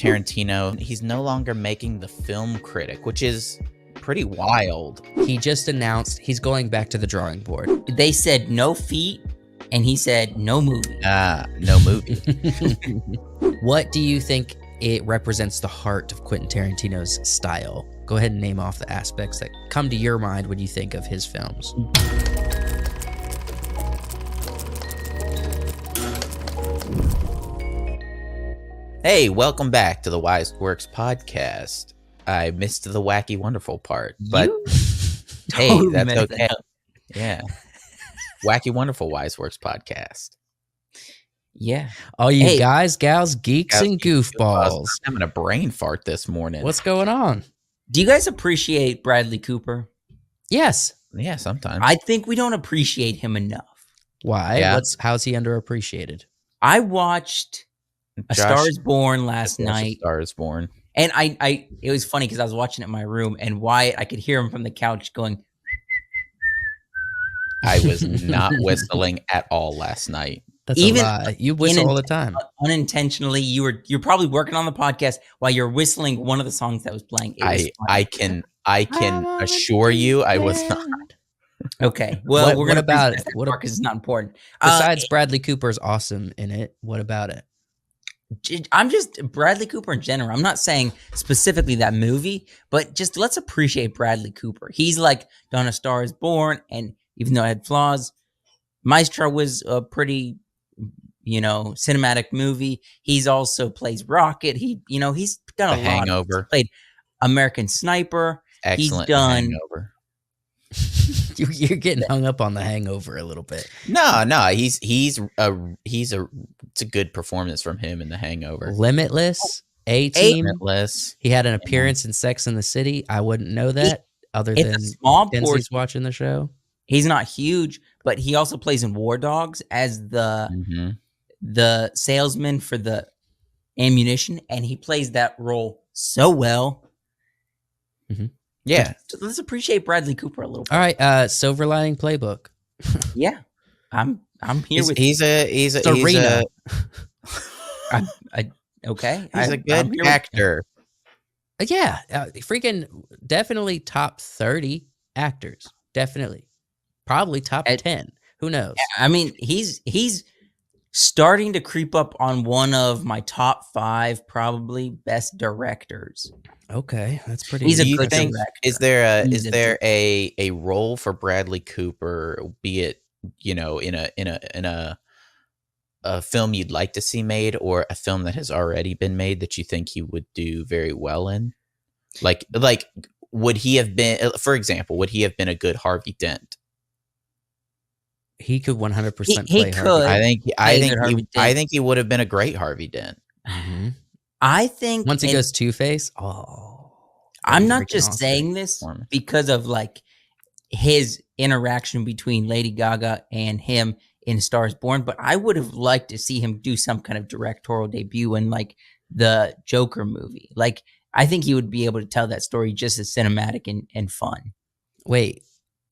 Tarantino, he's no longer making the Film Critic, which is pretty wild. He just announced he's going back to the drawing board. They said no feet, and he said no movie. No movie. What do you think it represents the heart of Quentin Tarantino's style? Go ahead and name off the aspects that come to your mind when you think of his films. Hey, welcome back to the Wise Works podcast. I missed the wacky wonderful part, but hey, totally that's messed okay. that up. Yeah. Wacky wonderful Wise Works podcast. Yeah. All you guys, gals, geeks, and goofballs. I'm having a brain fart this morning. What's going on? Do you guys appreciate Bradley Cooper? Yes. Yeah, sometimes. I think we don't appreciate him enough. Why? Yeah. How's he underappreciated? I watched A Star is Born last night. A Star is Born. And it was funny because I was watching it in my room, and Wyatt, I could hear him from the couch going. I was not whistling at all last night. That's a lie. You whistle all the time. Unintentionally, you're probably working on the podcast while you're whistling one of the songs that was playing. I can assure you I was not. Okay. Well, we're gonna about it? What because it's not important. Besides Bradley Cooper's awesome in it, what about it? I'm just Bradley Cooper in general. I'm not saying specifically that movie, but just let's appreciate Bradley Cooper. He's like done A Star is Born, and even though it had flaws, Maestro was a pretty, cinematic movie. He's also plays Rocket. He's done a lot. Hangover. He's played American Sniper. Excellent. He's done. Hangover. You're getting hung up on The Hangover a little bit. No, it's a good performance from him in The Hangover. Limitless, A-Team. Limitless. He had an appearance in Sex and the City. I wouldn't know that other than It's a small Denzie's portion. watching the show. He's not huge, but he also plays in War Dogs as the salesman for the ammunition, and he plays that role so well. Mm-hmm. Yeah. So let's appreciate Bradley Cooper a little bit. All right, Silver Lining Playbook. Yeah, I'm here with. He's a okay. He's a good actor. Yeah, freaking definitely top 30 actors. Definitely. Probably top 10. Who knows? I mean, he's starting to creep up on one of my top 5 probably best directors. Okay, that's pretty. He's a Do you good think director. is there a role for Bradley Cooper, be it in a film you'd like to see made, or a film that has already been made that you think he would do very well in? Like would he have been, for example, would he have been a good Harvey Dent? He could 100% He play could. Harvey. I think he would have been a great Harvey Dent. Mhm. I think Once he goes Two-Face, I'm not just saying this because of like his interaction between Lady Gaga and him in Star is Born, but I would have liked to see him do some kind of directorial debut in like the Joker movie. Like, I think he would be able to tell that story just as cinematic and fun. Wait,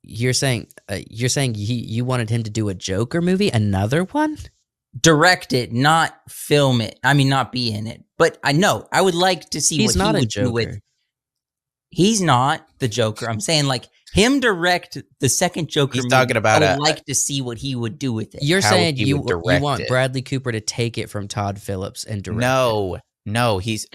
you're saying you wanted him to do a Joker movie, another one? Direct it, not film it. I mean, not be in it. But I know I would like to see He's what not he a would do with. Joker. He's not the Joker. I'm saying like him direct the second Joker. He's movie. talking about I would like to see what he would do with it. You're How saying he you would direct want it. Bradley Cooper to take it from Todd Phillips and direct it. No, he's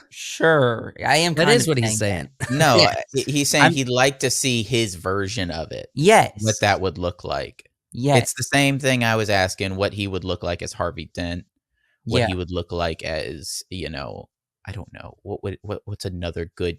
Sure, I am. That kind is of what he's saying saying. no. Yes. He's saying he'd like to see his version of it. Yes, What that would look like. yes, It's the same thing I was asking what he would look like as Harvey Dent, what yeah. he would look like as, I don't know. What's another good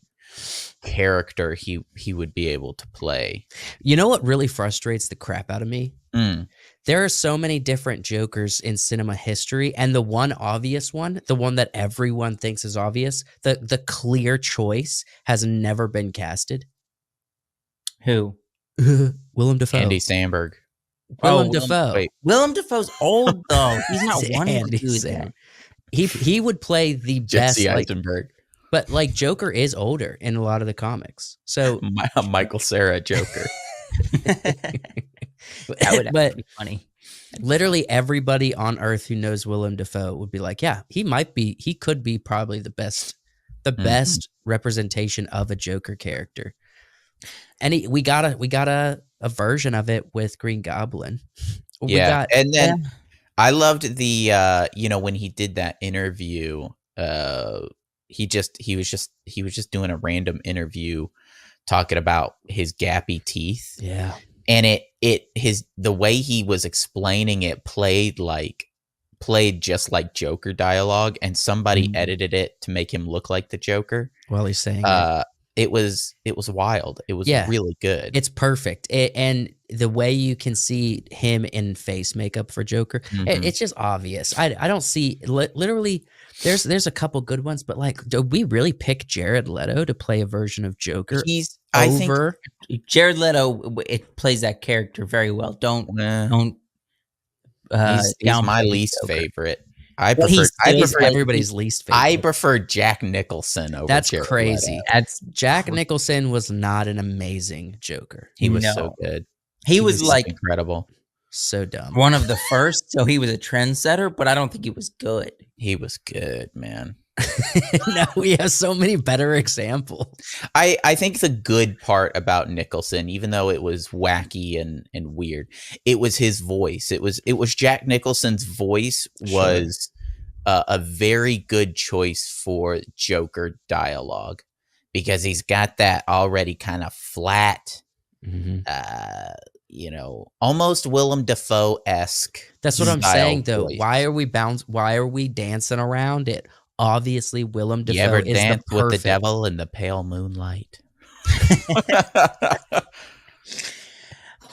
character he would be able to play? You know what really frustrates the crap out of me? Mm. There are so many different Jokers in cinema history, and the one obvious one, the one that everyone thinks is obvious, the clear choice has never been casted. Who? Willem Dafoe. Andy Samberg. Willem Dafoe. Wait, Willem Dafoe's old though. He's not It's one Andy to do that. Samberg. He would play the best, Jesse like, Eisenberg. but like Joker is older in a lot of the comics. So Michael Cera Joker. That would but be funny. Literally everybody on Earth who knows Willem Dafoe would be like, yeah, he could be probably the best representation of a Joker character. And we got a version of it with Green Goblin. And then I loved the when he did that interview, he was just doing a random interview talking about his gappy teeth. Yeah. And the way he was explaining it played just like Joker dialogue, and somebody edited it to make him look like the Joker while he's saying it was wild. It was really good. It's perfect. And the way you can see him in face makeup for Joker, it's just obvious. I don't see literally there's a couple good ones, but like, do we really pick Jared Leto to play a version of Joker? I think Jared Leto, it plays that character very well. He's my least favorite. I prefer everybody's least favorite. I prefer Jack Nicholson over That's Jared crazy. Leto. Jack Nicholson was not an amazing Joker. He was so good. He was like incredible. So dumb. One of the first, so he was a trendsetter, but I don't think he was good. He was good, man. No, we have so many better examples. I think the good part about Nicholson, even though it was wacky and weird, it was his voice. It was Jack Nicholson's voice was a very good choice for Joker dialogue, because he's got that already kind of flat, almost Willem Dafoe-esque. That's what I'm saying, though. Voice. Why are we dancing around it? Obviously, Willem Dafoe you ever is dance the with the devil in the pale moonlight?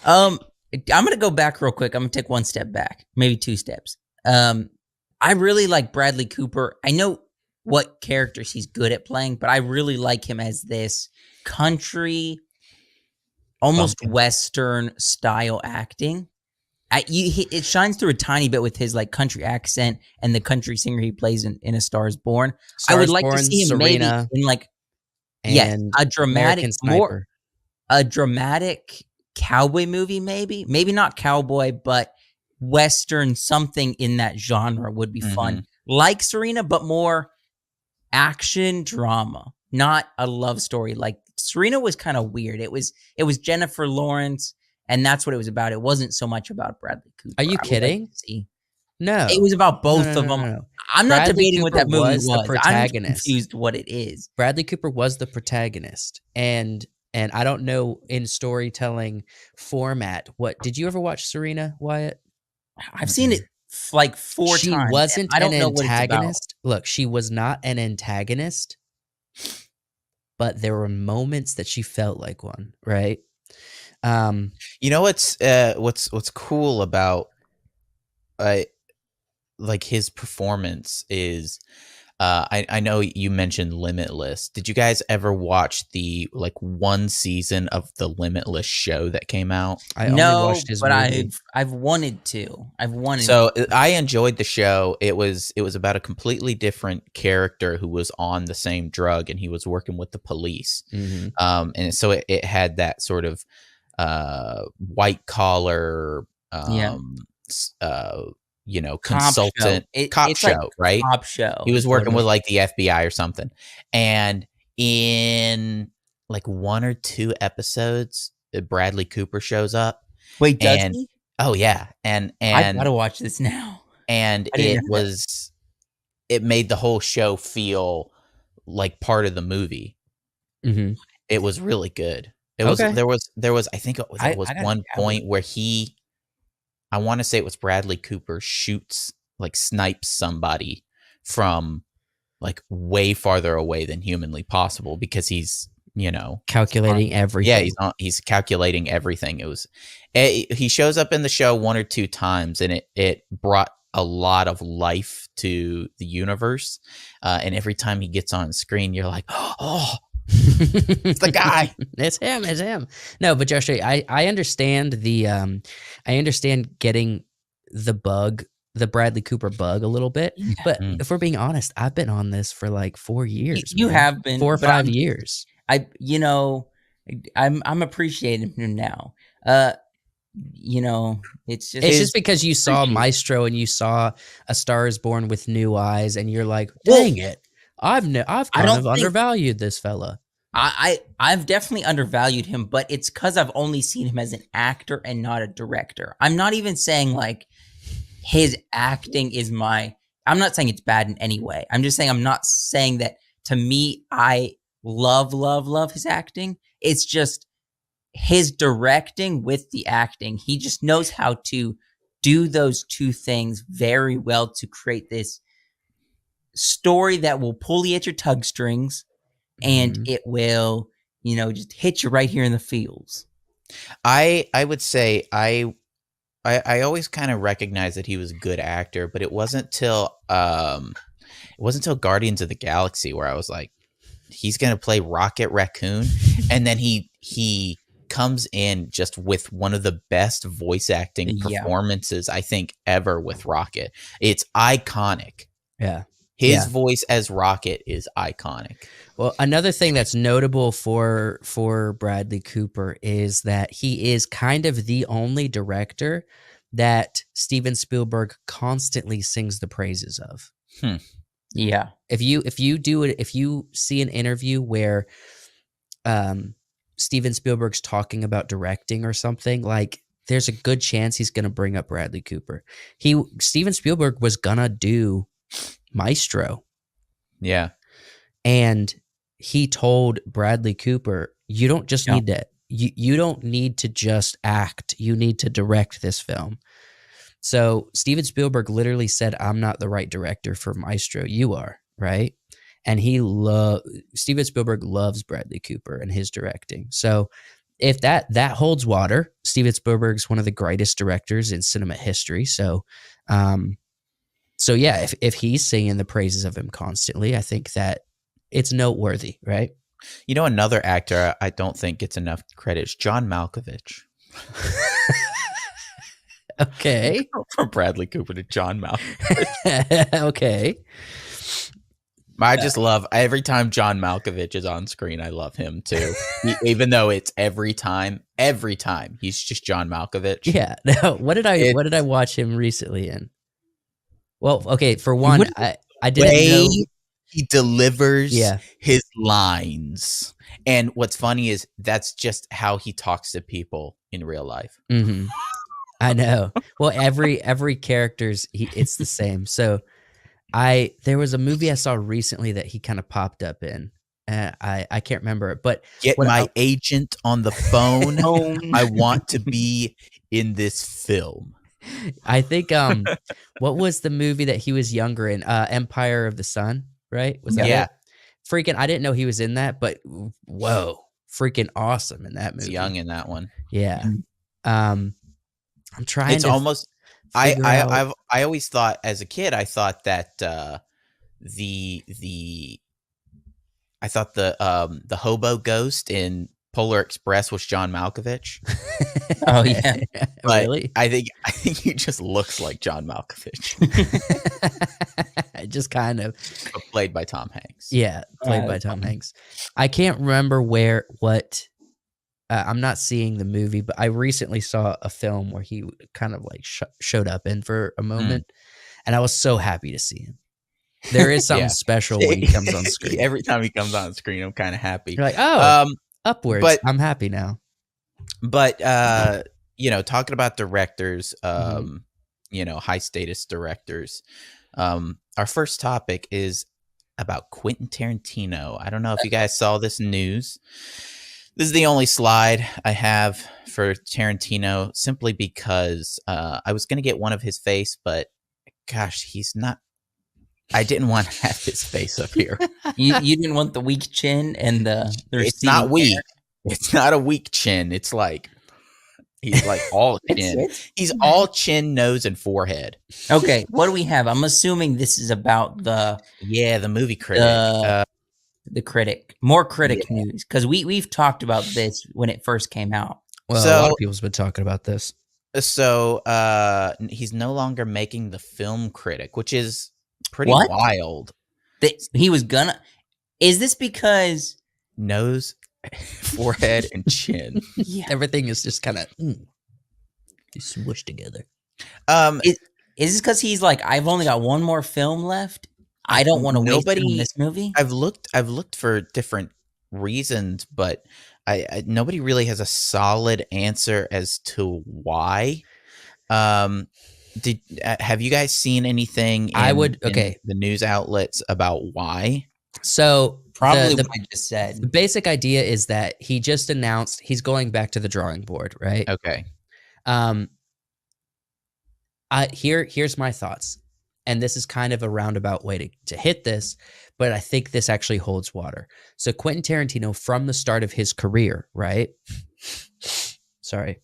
I'm gonna go back real quick. I'm gonna take one step back, maybe two steps. I really like Bradley Cooper. I know what characters he's good at playing, but I really like him as this country, almost Western style acting. It shines through a tiny bit with his like country accent and the country singer he plays in A Star Is Born. I would like to see him Serena, maybe in like a dramatic cowboy movie, maybe not cowboy, but Western, something in that genre would be fun. Like Serena, but more action drama, not a love story. Like Serena was kind of weird. It was Jennifer Lawrence. And that's what it was about. It wasn't so much about Bradley Cooper. Are you kidding? No. It was about both of them. No. I'm not debating what that movie was. The protagonist. I'm confused what it is. Bradley Cooper was the protagonist. And I don't know, in storytelling format, did you ever watch Serena, Wyatt? I've seen it like 4 times. She wasn't an antagonist. Look, she was not an antagonist, but there were moments that she felt like one, right? What's cool about like his performance is I know you mentioned Limitless. Did you guys ever watch the one season of the Limitless show that came out? I only watched his movie. I've wanted to. So I enjoyed the show. It was about a completely different character who was on the same drug, and he was working with the police. And so it had that sort of white collar consultant cop show, like right? Cop show. He was working with like the FBI or something. And in like 1 or 2 episodes, Bradley Cooper shows up. Wait, does he? Oh yeah. And I gotta watch this now. And it made the whole show feel like part of the movie. It was really good. There was I think there was one point where I want to say it was Bradley Cooper snipes somebody from like way farther away than humanly possible, because he's calculating everything. Yeah, he's calculating everything. He shows up in the show 1 or 2 times, and it brought a lot of life to the universe. And every time he gets on screen, you're like, oh, it's the guy. It's him. No, but Josh, I understand I understand getting the Bradley Cooper bug a little bit. But if we're being honest, I've been on this for like 4 years. You have been 4 or 5 years. I'm appreciating him now. you know, it's just It's just because you saw Maestro and you saw A Star Is Born with new eyes, and you're like, dang it, I've kind of undervalued this fella. I've definitely undervalued him, but it's because I've only seen him as an actor and not a director. I'm not even saying like his acting is I'm not saying it's bad in any way. I'm just saying I'm not saying that to me, I love his acting. It's just his directing with the acting. He just knows how to do those two things very well to create this story that will pull you at your tug strings, and it will, you know, just hit you right here in the feels. I would say I always kind of recognized that he was a good actor, but it wasn't till Guardians of the Galaxy where I was like, he's gonna play Rocket Raccoon, and then he comes in just with one of the best voice acting performances I think ever with Rocket. It's iconic. Yeah. His voice as Rocket is iconic. Well, another thing that's notable for Bradley Cooper is that he is kind of the only director that Steven Spielberg constantly sings the praises of. Yeah. If you see an interview where Steven Spielberg's talking about directing or something, like there's a good chance he's going to bring up Bradley Cooper. Steven Spielberg was going to do Maestro. Yeah. And he told Bradley Cooper, you don't just need to, you don't need to just act. You need to direct this film. So Steven Spielberg literally said, I'm not the right director for Maestro. You are, right? And Steven Spielberg loves Bradley Cooper and his directing. So if that holds water, Steven Spielberg's one of the greatest directors in cinema history. So yeah, if he's singing the praises of him constantly, I think that it's noteworthy, right? You know, another actor I don't think gets enough credit is John Malkovich. Okay. From Bradley Cooper to John Malkovich. Okay. I just love every time John Malkovich is on screen. I love him too, even though it's every time he's just John Malkovich. Yeah. No. What did I watch him recently in? Well, okay. For one, I didn't know he delivers his lines, and what's funny is that's just how he talks to people in real life. Mm-hmm. I know. Well, every character's it's the same. So there was a movie I saw recently that he kind of popped up in. I can't remember it, but get my agent on the phone. I want to be in this film. I think what was the movie that he was younger in? Empire of the Sun, right? Was that it? Freaking, I didn't know he was in that, but whoa, freaking awesome in that movie. He's young in that one. Yeah. I'm trying it's to almost I always thought as a kid, I thought that the hobo ghost in Polar Express was John Malkovich. Oh yeah. But really? I think he just looks like John Malkovich. Just kind of. But played by Tom Hanks. Yeah, played by Tom Hanks. I can't remember what I'm not seeing the movie, but I recently saw a film where he kind of like showed up in for a moment, and I was so happy to see him. There is something special when he comes on screen. Every time he comes on screen, I'm kind of happy. You're like, oh, upwards. But I'm happy now. But talking about directors, high status directors. Our first topic is about Quentin Tarantino. I don't know if you guys saw this news. This is the only slide I have for Tarantino, simply because I was going to get one of his face, but gosh, he's not. I didn't want to have his face up here. You didn't want the weak chin and the. It's not weak. It's not a weak chin. It's like he's like all chin. He's all chin, nose, and forehead. Okay, what do we have? I'm assuming this is about the movie critic. The critic, more critic news, because we've talked about this when it first came out. Well, a lot of people's been talking about this. So he's no longer making the film critic, which is pretty wild. He was gonna. Is this because nose, forehead, and chin? Everything is just kind of. Smushed together. Is this because he's like, I've only got one more film left? I don't want to waste it on this movie. I've looked for different reasons, but nobody really has a solid answer as to why. Have you guys seen anything in the news outlets about why? So probably what I just said. The basic idea is that he just announced he's going back to the drawing board, right? Okay. Here's my thoughts, and this is kind of a roundabout way to hit this, but I think this actually holds water. So Quentin Tarantino, from the start of his career, right? Sorry.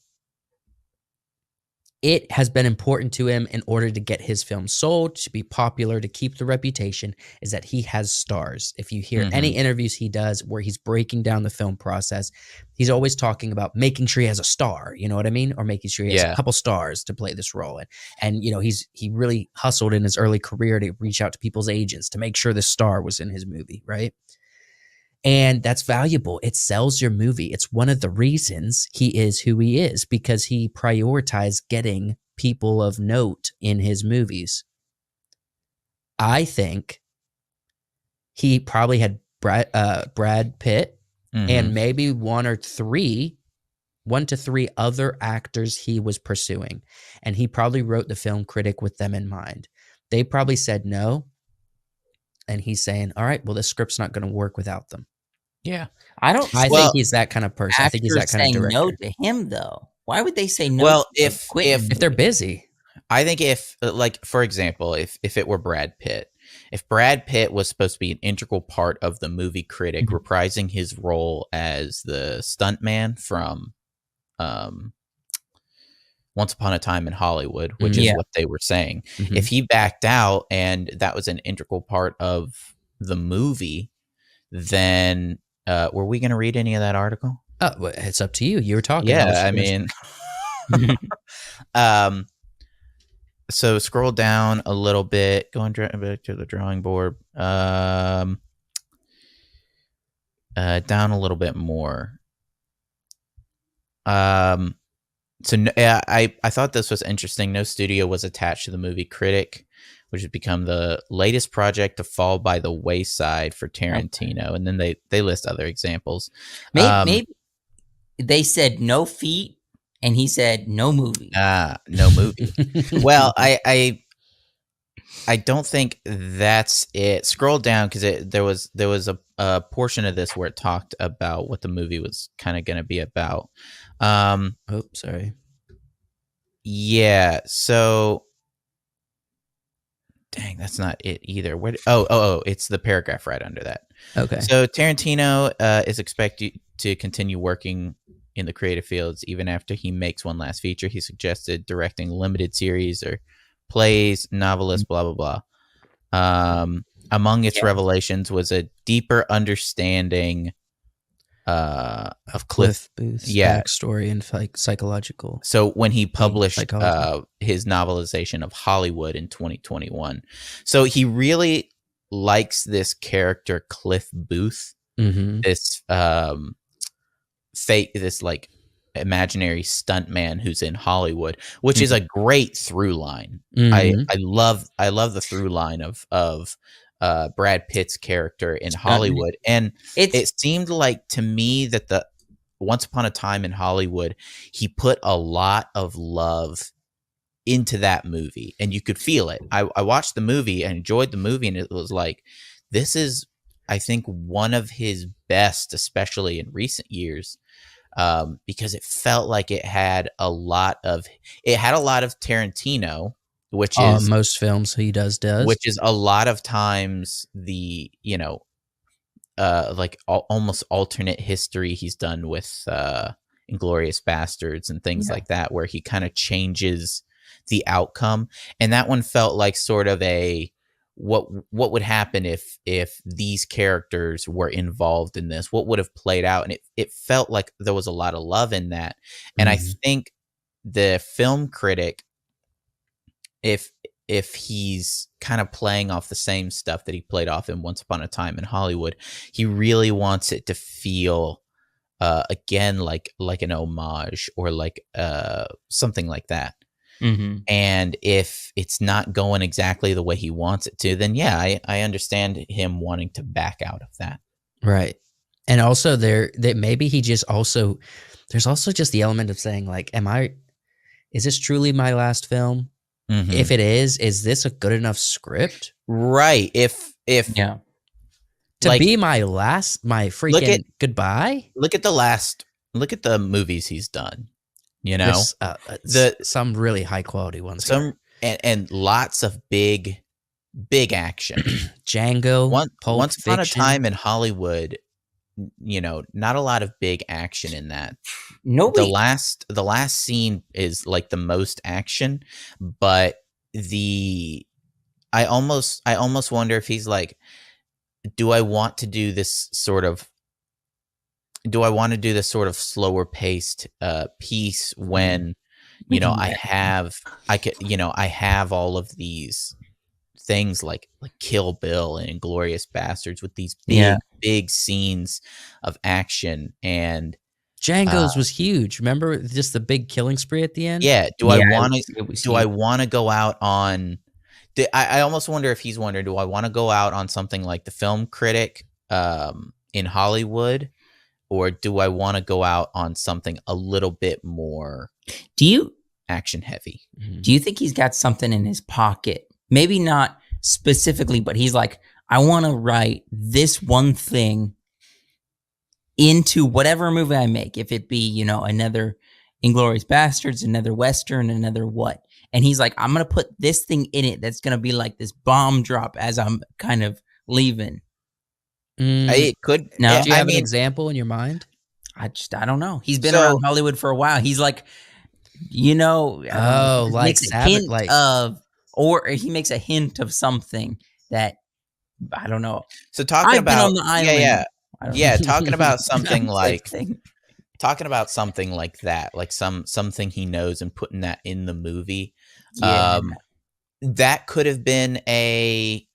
It has been important to him in order to get his film sold, to be popular, to keep the reputation, is that he has stars. If you hear any interviews he does where he's breaking down the film process, he's always talking about making sure he has a star, you know what I mean? Or making sure he has a couple stars to play this role. And you know, he really hustled in his early career to reach out to people's agents to make sure the star was in his movie, right? And that's valuable. It sells your movie. It's one of the reasons he is who he is, because he prioritized getting people of note in his movies. I think he probably had Brad Pitt and maybe one to three other actors he was pursuing. And he probably wrote the Film Critic with them in mind. They probably said no. And he's saying, all right, well, this script's not going to work without them. Yeah. I think he's that kind of person. I think he's that kind of director. No to him, though. Why would they say no? Well, if they're busy. I think if, like, for example, if it were Brad Pitt, if Brad Pitt was supposed to be an integral part of the Movie Critic, reprising his role as the stuntman from Once Upon a Time in Hollywood, which is what they were saying. If he backed out and that was an integral part of the movie, then were we going to read any of that article? Well, it's up to you. You were talking. Yeah, I mean, so scroll down a little bit, going back to the drawing board, down a little bit more. So I thought this was interesting. No studio was attached to the Movie Critic, which has become the latest project to fall by the wayside for Tarantino. And then they list other examples. Maybe they said no feet, and he said no movie. No movie. Well, I don't think that's it. Scroll down, because there was a portion of this where it talked about what the movie was kind of going to be about. Sorry. Yeah. So, dang, that's not it either. Where? It's the paragraph right under that. Okay. So Tarantino is expected to continue working in the creative fields even after he makes one last feature. He suggested directing limited series or plays, novelist, blah blah blah. Among its revelations was a deeper understanding of Cliff Booth's backstory and psychological. So when he published his novelization of Hollywood in 2021, so he really likes this character Cliff Booth, this this like imaginary stuntman who's in Hollywood, which is a great through line. I love the through line of Brad Pitt's character in Hollywood. And it seemed like to me that the Once Upon a Time in Hollywood, he put a lot of love into that movie, and you could feel it. I watched the movie and enjoyed the movie, and it was like, this is, I think, one of his best, especially in recent years, because it felt like it had a lot of Tarantino, which is most films he does, which is a lot of times the, almost alternate history he's done with Inglourious Bastards and things like that, where he kind of changes the outcome. And that one felt like sort of a what would happen if these characters were involved in this, what would have played out. And it felt like there was a lot of love in that. And I think the Film Critic, if he's kind of playing off the same stuff that he played off in Once Upon a Time in Hollywood, he really wants it to feel again, like an homage or like something like that. Mm-hmm. And if it's not going exactly the way he wants it to, then yeah, I understand him wanting to back out of that. Right. And also that maybe he just also, there's also just the element of saying like, is this truly my last film? Mhm. If it is this a good enough script? Right. If Yeah. To like, be my freaking goodbye? look at the movies he's done, you know, There's some really high quality ones. and lots of big action. Django, Pulp Once upon a Fiction. time in Hollywood, you know, not a lot of big action in that. Nobody. The last scene is like the most action, but I almost wonder if he's like, do I want to do this sort of slower paced piece when, you know, I have all of these things like Kill Bill and Inglourious Bastards with these big scenes of action, and Django's was huge. Remember just the big killing spree at the end? yeah. Do I want to go out on? I almost wonder if he's wondering, do I want to go out on something like the Film Critic in Hollywood, or do I want to go out on something a little bit more action heavy? Do you think he's got something in his pocket? Maybe not specifically, but he's like, I want to write this one thing into whatever movie I make. If it be, you know, another Inglourious Bastards, another Western, another what. And he's like, I'm going to put this thing in it that's going to be like this bomb drop as I'm kind of leaving. It could. No, do you have an example in your mind? I don't know. He's been around Hollywood for a while. He's like, you know, like Sabbath, or he makes a hint of something that I don't know. So talking about on the island. Talking about something like that, like something he knows, and putting that in the movie. Yeah. That could have been the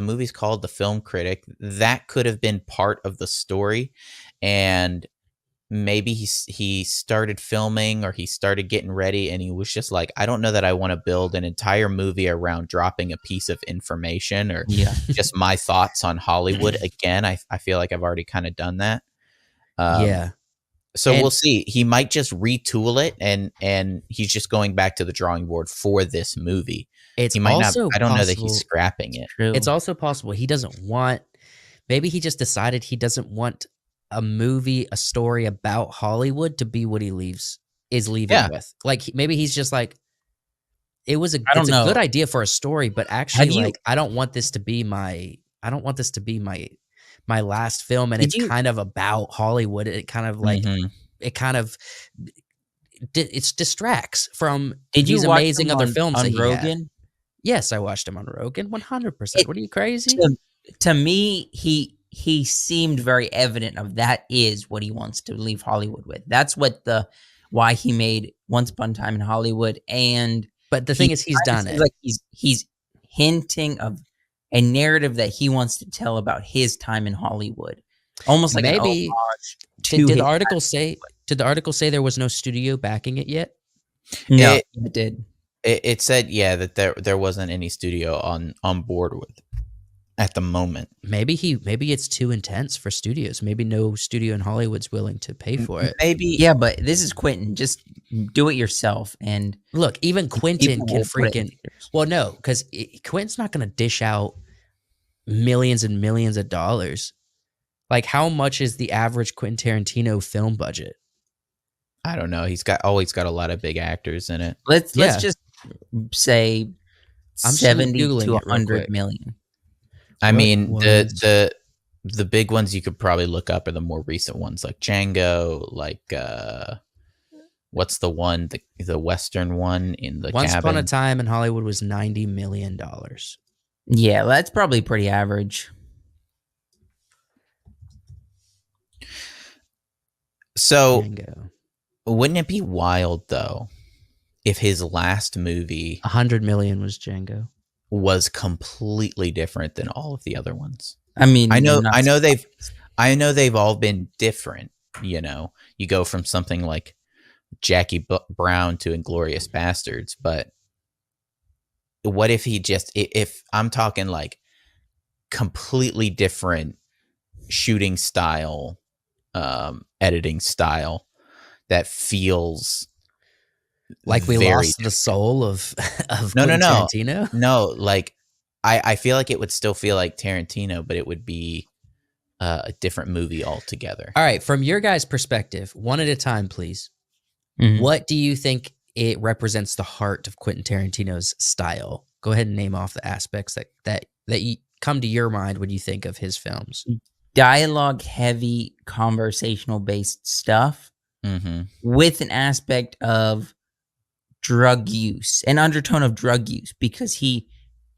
movie's called The Film Critic. That could have been part of the story, and maybe he started filming, or he started getting ready, and he was just like, I don't know that I want to build an entire movie around dropping a piece of information or just my thoughts on Hollywood again. I feel like I've already kind of done that. So we'll see. He might just retool it, and he's just going back to the drawing board for this movie. He might not. I don't know that he's scrapping it. True. It's also possible he doesn't want. Maybe he just decided he doesn't want a story about Hollywood to be what he leaving with. Like maybe he's just like, it's a good idea for a story, but actually, I don't want this to be my last film, and it's kind of about Hollywood. It kind of like it distracts from these amazing other films on that he Rogan. had. Yes, I watched him on Rogan, 100%. What are you, crazy? To me, he seemed very evident of that is what he wants to leave Hollywood with. That's why he made Once Upon a Time in Hollywood. But the thing is, he's done it. Like he's hinting of a narrative that he wants to tell about his time in Hollywood, almost like maybe. An homage to did the article say? Did the article say there was no studio backing it yet? No, it did. It said that there wasn't any studio on board with at the moment. Maybe it's too intense for studios. Maybe no studio in Hollywood's willing to pay for it. Maybe, but this is Quentin. Just do it yourself. And look, even Quentin can freaking. Well, no, because Quentin's not going to dish out millions and millions of dollars. Like, how much is the average Quentin Tarantino film budget? I don't know. He's got a lot of big actors in it. Let's just say I'm 70 to 100 million. I mean, the big ones you could probably look up are the more recent ones, like Django, like what's the one, the Western one in the Once cabin? Upon a Time in Hollywood was $90 million. Yeah, that's probably pretty average. So, Django. Wouldn't it be wild though if his last movie, 100 million, was Django? Was completely different than all of the other ones? I mean, I know they've all been different, you know, you go from something like Jackie Brown to Inglorious Bastards, but what if he just, if I'm talking like completely different shooting style, editing style that feels Like we very lost the soul of no, Quentin Tarantino. no, like I feel like it would still feel like Tarantino, but it would be a different movie altogether. All right, from your guys' perspective, one at a time, please. Mhm. What do you think it represents the heart of Quentin Tarantino's style? Go ahead and name off the aspects that you come to your mind when you think of his films. Dialogue heavy, conversational based stuff Mm-hmm. with an aspect of drug use, an undertone of drug use, because he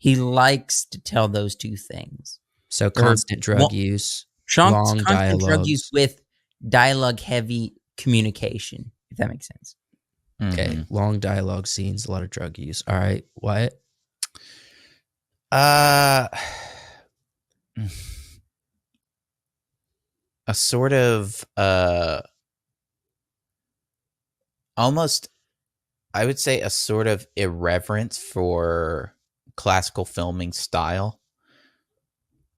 likes to tell those two things. So constant drug use, long Constant drug use dialogues. with dialogue heavy communication, if that makes sense. Okay, Mm-hmm. long dialogue scenes, a lot of drug use. All right, Wyatt? A sort of almost, I would say, a sort of irreverence for classical filming style.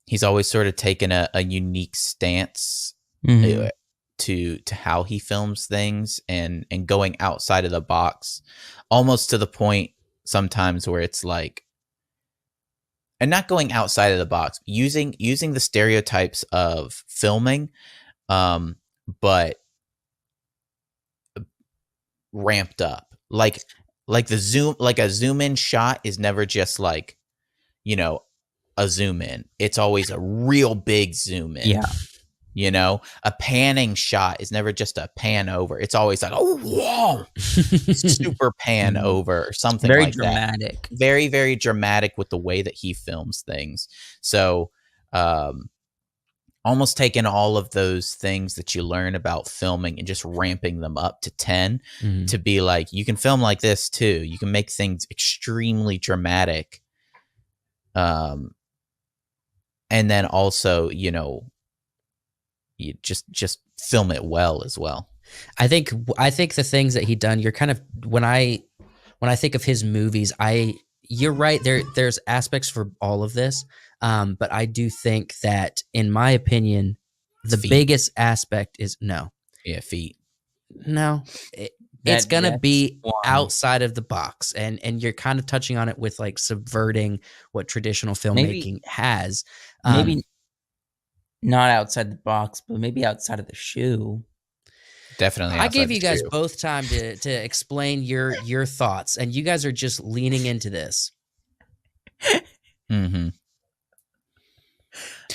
He's always sort of taken a unique stance Mhm. to how he films things, and going outside of the box, almost to the point sometimes where it's like, and not going outside of the box, using the stereotypes of filming, but ramped up, like the zoom, like a zoom in shot is never just like, you know, a zoom in. It's always a real big zoom in. Yeah. You know, a panning shot is never just a pan over. It's always like, oh, whoa, super pan over or something Very like dramatic. that. Very, very dramatic with the way that he films things. So, almost taking all of those things that you learn about filming and just ramping them up to 10 to be like, you can film like this too. You can make things extremely dramatic. And then also, you know, you just film it well as well. I think the things that he done, you're kind of, when I think of his movies, you're right, there's aspects for all of this, but I do think that, in my opinion, the Feet. biggest aspect is feet. It's gonna be one. outside of the box, and you're kind of touching on it with like subverting what traditional filmmaking has. Maybe not outside the box, but maybe outside of the shoe. Definitely. I gave you guys both time to explain your thoughts, and you guys are just leaning into this. Mm-hmm.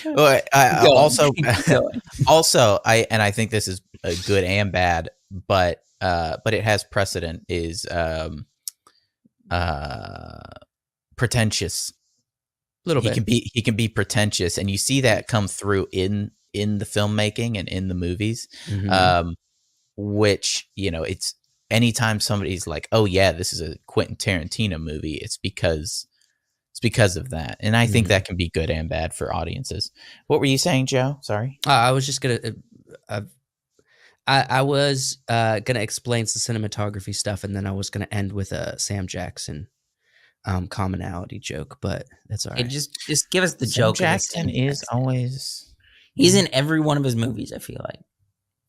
Well, also, I think this is a good and bad, but it has precedent, is pretentious. A little bit. He can be pretentious, and you see that come through in the filmmaking and in the movies. Mm-hmm. Which, you know, it's anytime somebody's like, oh yeah, this is a Quentin Tarantino movie, it's because of that. And I think that can be good and bad for audiences. What were you saying, Joe? Sorry. I was just gonna I was gonna explain some cinematography stuff, and then I was gonna end with a Sam Jackson commonality joke, but that's all right. Just give us the Sam joke. Jackson is always, he's in every one of his movies, I feel like.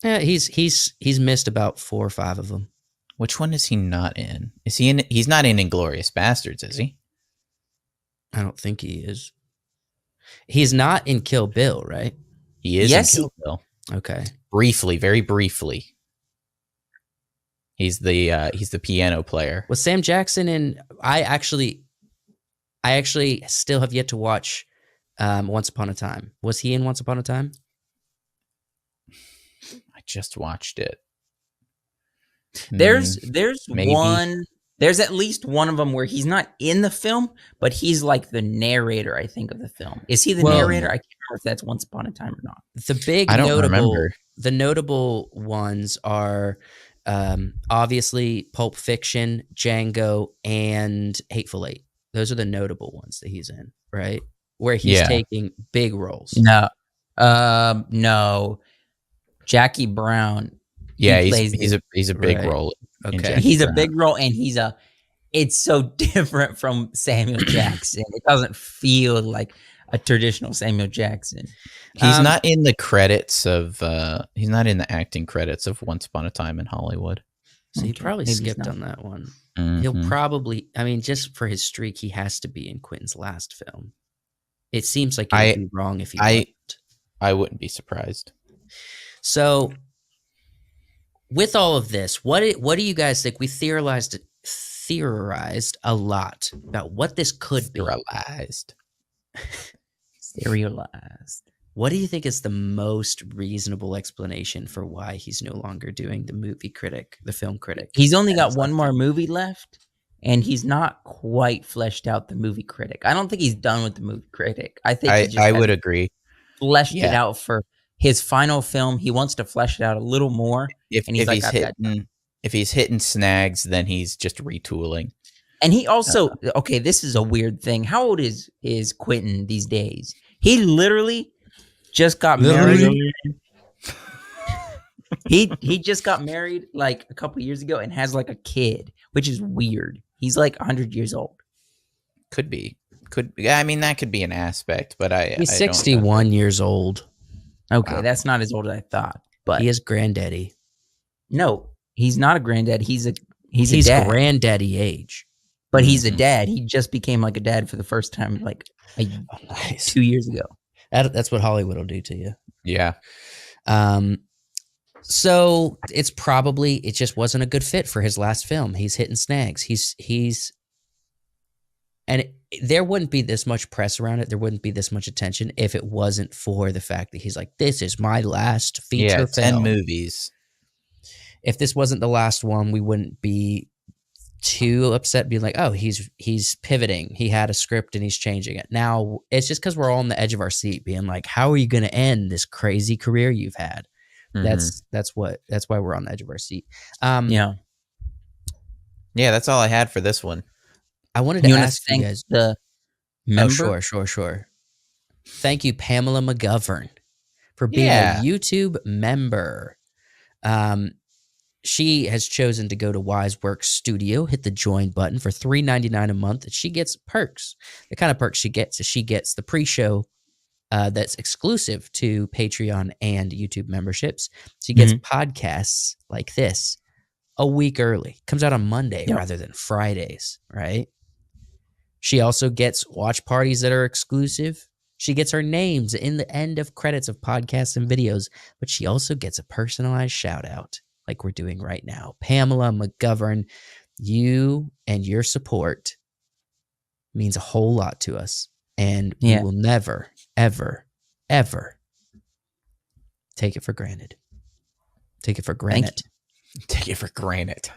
Yeah, he's missed about 4 or 5 of them. Which one is he not in? Is he in? He's not in Inglorious Bastards, is he? I don't think he is. He's not in Kill Bill, right? He is in Kill Bill. Okay. Briefly, very briefly. He's the piano player. Was Sam Jackson in? I actually still have yet to watch Once Upon a Time. Was he in Once Upon a Time? I just watched it. There's maybe. one. There's at least one of them where he's not in the film, but he's like the narrator, I think, of the film. Is he the narrator? I can't remember if that's Once Upon a Time or not. The notable ones are obviously Pulp Fiction, Django, and Hateful Eight. Those are the notable ones that he's in, right? Where he's taking big roles. No. Jackie Brown. Yeah, he he's a big Right. role. In Okay. Jackie He's a Brown. big role, and it's so different from Samuel Jackson. It doesn't feel like a traditional Samuel Jackson. He's not in the credits of. He's not in the acting credits of Once Upon a Time in Hollywood. So he Okay, probably maybe he's skipped not. on that one. Mhm. He'll probably, I mean, just for his streak, he has to be in Quentin's last film. It seems like it would be wrong if he wasn't. I wouldn't be surprised. So, with all of this, what do you guys think? We theorized a lot about what this could be. Serialized. What do you think is the most reasonable explanation for why he's no longer doing the movie critic, the film critic? He's only got one more movie left, and he's not quite fleshed out the movie critic. I don't think he's done with the movie critic. I think I would agree. Fleshed it out for his final film. He wants to flesh it out a little more. If he's hitting snags, then he's just retooling. And he also okay. This is a weird thing. How old is Quentin these days? He literally just got married. He just got married like a couple years ago and has like a kid, which is weird. He's like 100 years old. Could be. I mean, that could be an aspect, but he's 61 years old. Okay, that's not as old as I thought. But he is granddaddy. No, he's not a granddad. He's a dad. Granddaddy age. But he's a dad. He just became like a dad for the first time like 2 years ago. That's what Hollywood will do to you. Yeah. So it just wasn't a good fit for his last film. He's hitting snags. There wouldn't be this much press around it. There wouldn't be this much attention if it wasn't for the fact that he's like, this is my last feature film. 10 movies. If this wasn't the last one, we wouldn't be too upset being like, oh, he's pivoting. He had a script and he's changing it. Now it's just because we're all on the edge of our seat being like, how are you going to end this crazy career you've had? Mm-hmm. That's why we're on the edge of our seat. Yeah, that's all I had for this one. I wanted to ask you guys the member. Oh, sure. Thank you, Pamela McGovern, for being a YouTube member. She has chosen to go to Wiseworks Studio, hit the join button for $3.99 a month. She gets perks. The kind of perks she gets is she gets the pre-show that's exclusive to Patreon and YouTube memberships. She gets podcasts like this a week early. Comes out on Monday rather than Fridays, right? She also gets watch parties that are exclusive. She gets her names in the end of credits of podcasts and videos, but she also gets a personalized shout out like we're doing right now. Pamela McGovern, you and your support means a whole lot to us. And we will never, ever, ever take it for granted. Take it for granted. Take it for granted.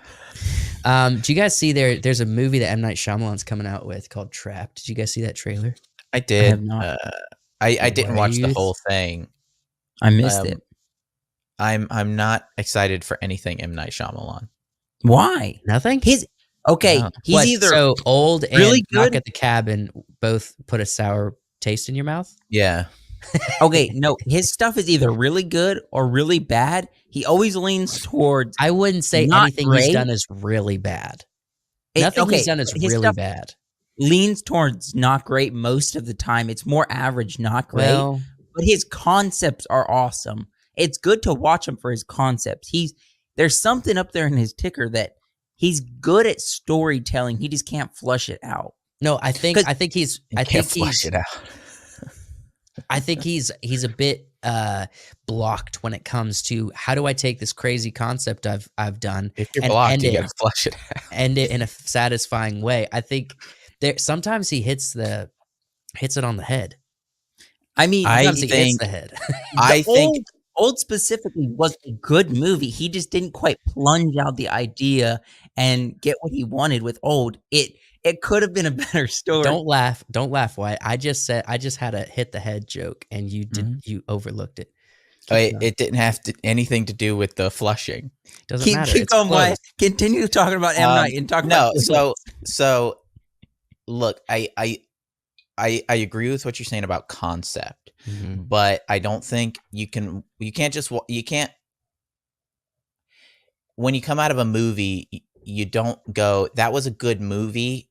Do you guys see there's a movie that M. Night Shyamalan's coming out with called Trapped? Did you guys see that trailer? I did. I have not. I didn't watch the whole thing. I missed it. I'm not excited for anything M. Night Shyamalan. Why? Nothing? He's either so old and really good Knock at the Cabin both put a sour taste in your mouth? Yeah. Okay, no, his stuff is either really good or really bad. He always leans towards. I wouldn't say anything he's done is really bad. Nothing he's done is really bad. Leans towards not great most of the time. It's more average, not great. Well, but his concepts are awesome. It's good to watch him for his concepts. There's something up there in his ticker that he's good at storytelling. He just can't flush it out. No, I think he's flush it out. I think he's a bit blocked when it comes to how do I take this crazy concept I've done if you're blocked, you gotta flush it out. End it in a satisfying way. I think sometimes he hits it on the head. I mean, sometimes he hits the head. I think Old specifically was a good movie. He just didn't quite plunge out the idea and get what he wanted with Old. It could have been a better story. Don't laugh, Wyatt. I just had a hit the head joke, and you overlooked it. It didn't have anything to do with the flushing. Doesn't matter. Keep going, Wyatt. Continue talking about M. Night and talk about so look, I agree with what you're saying about concept, but I don't think you can't when you come out of a movie, you don't go, that was a good movie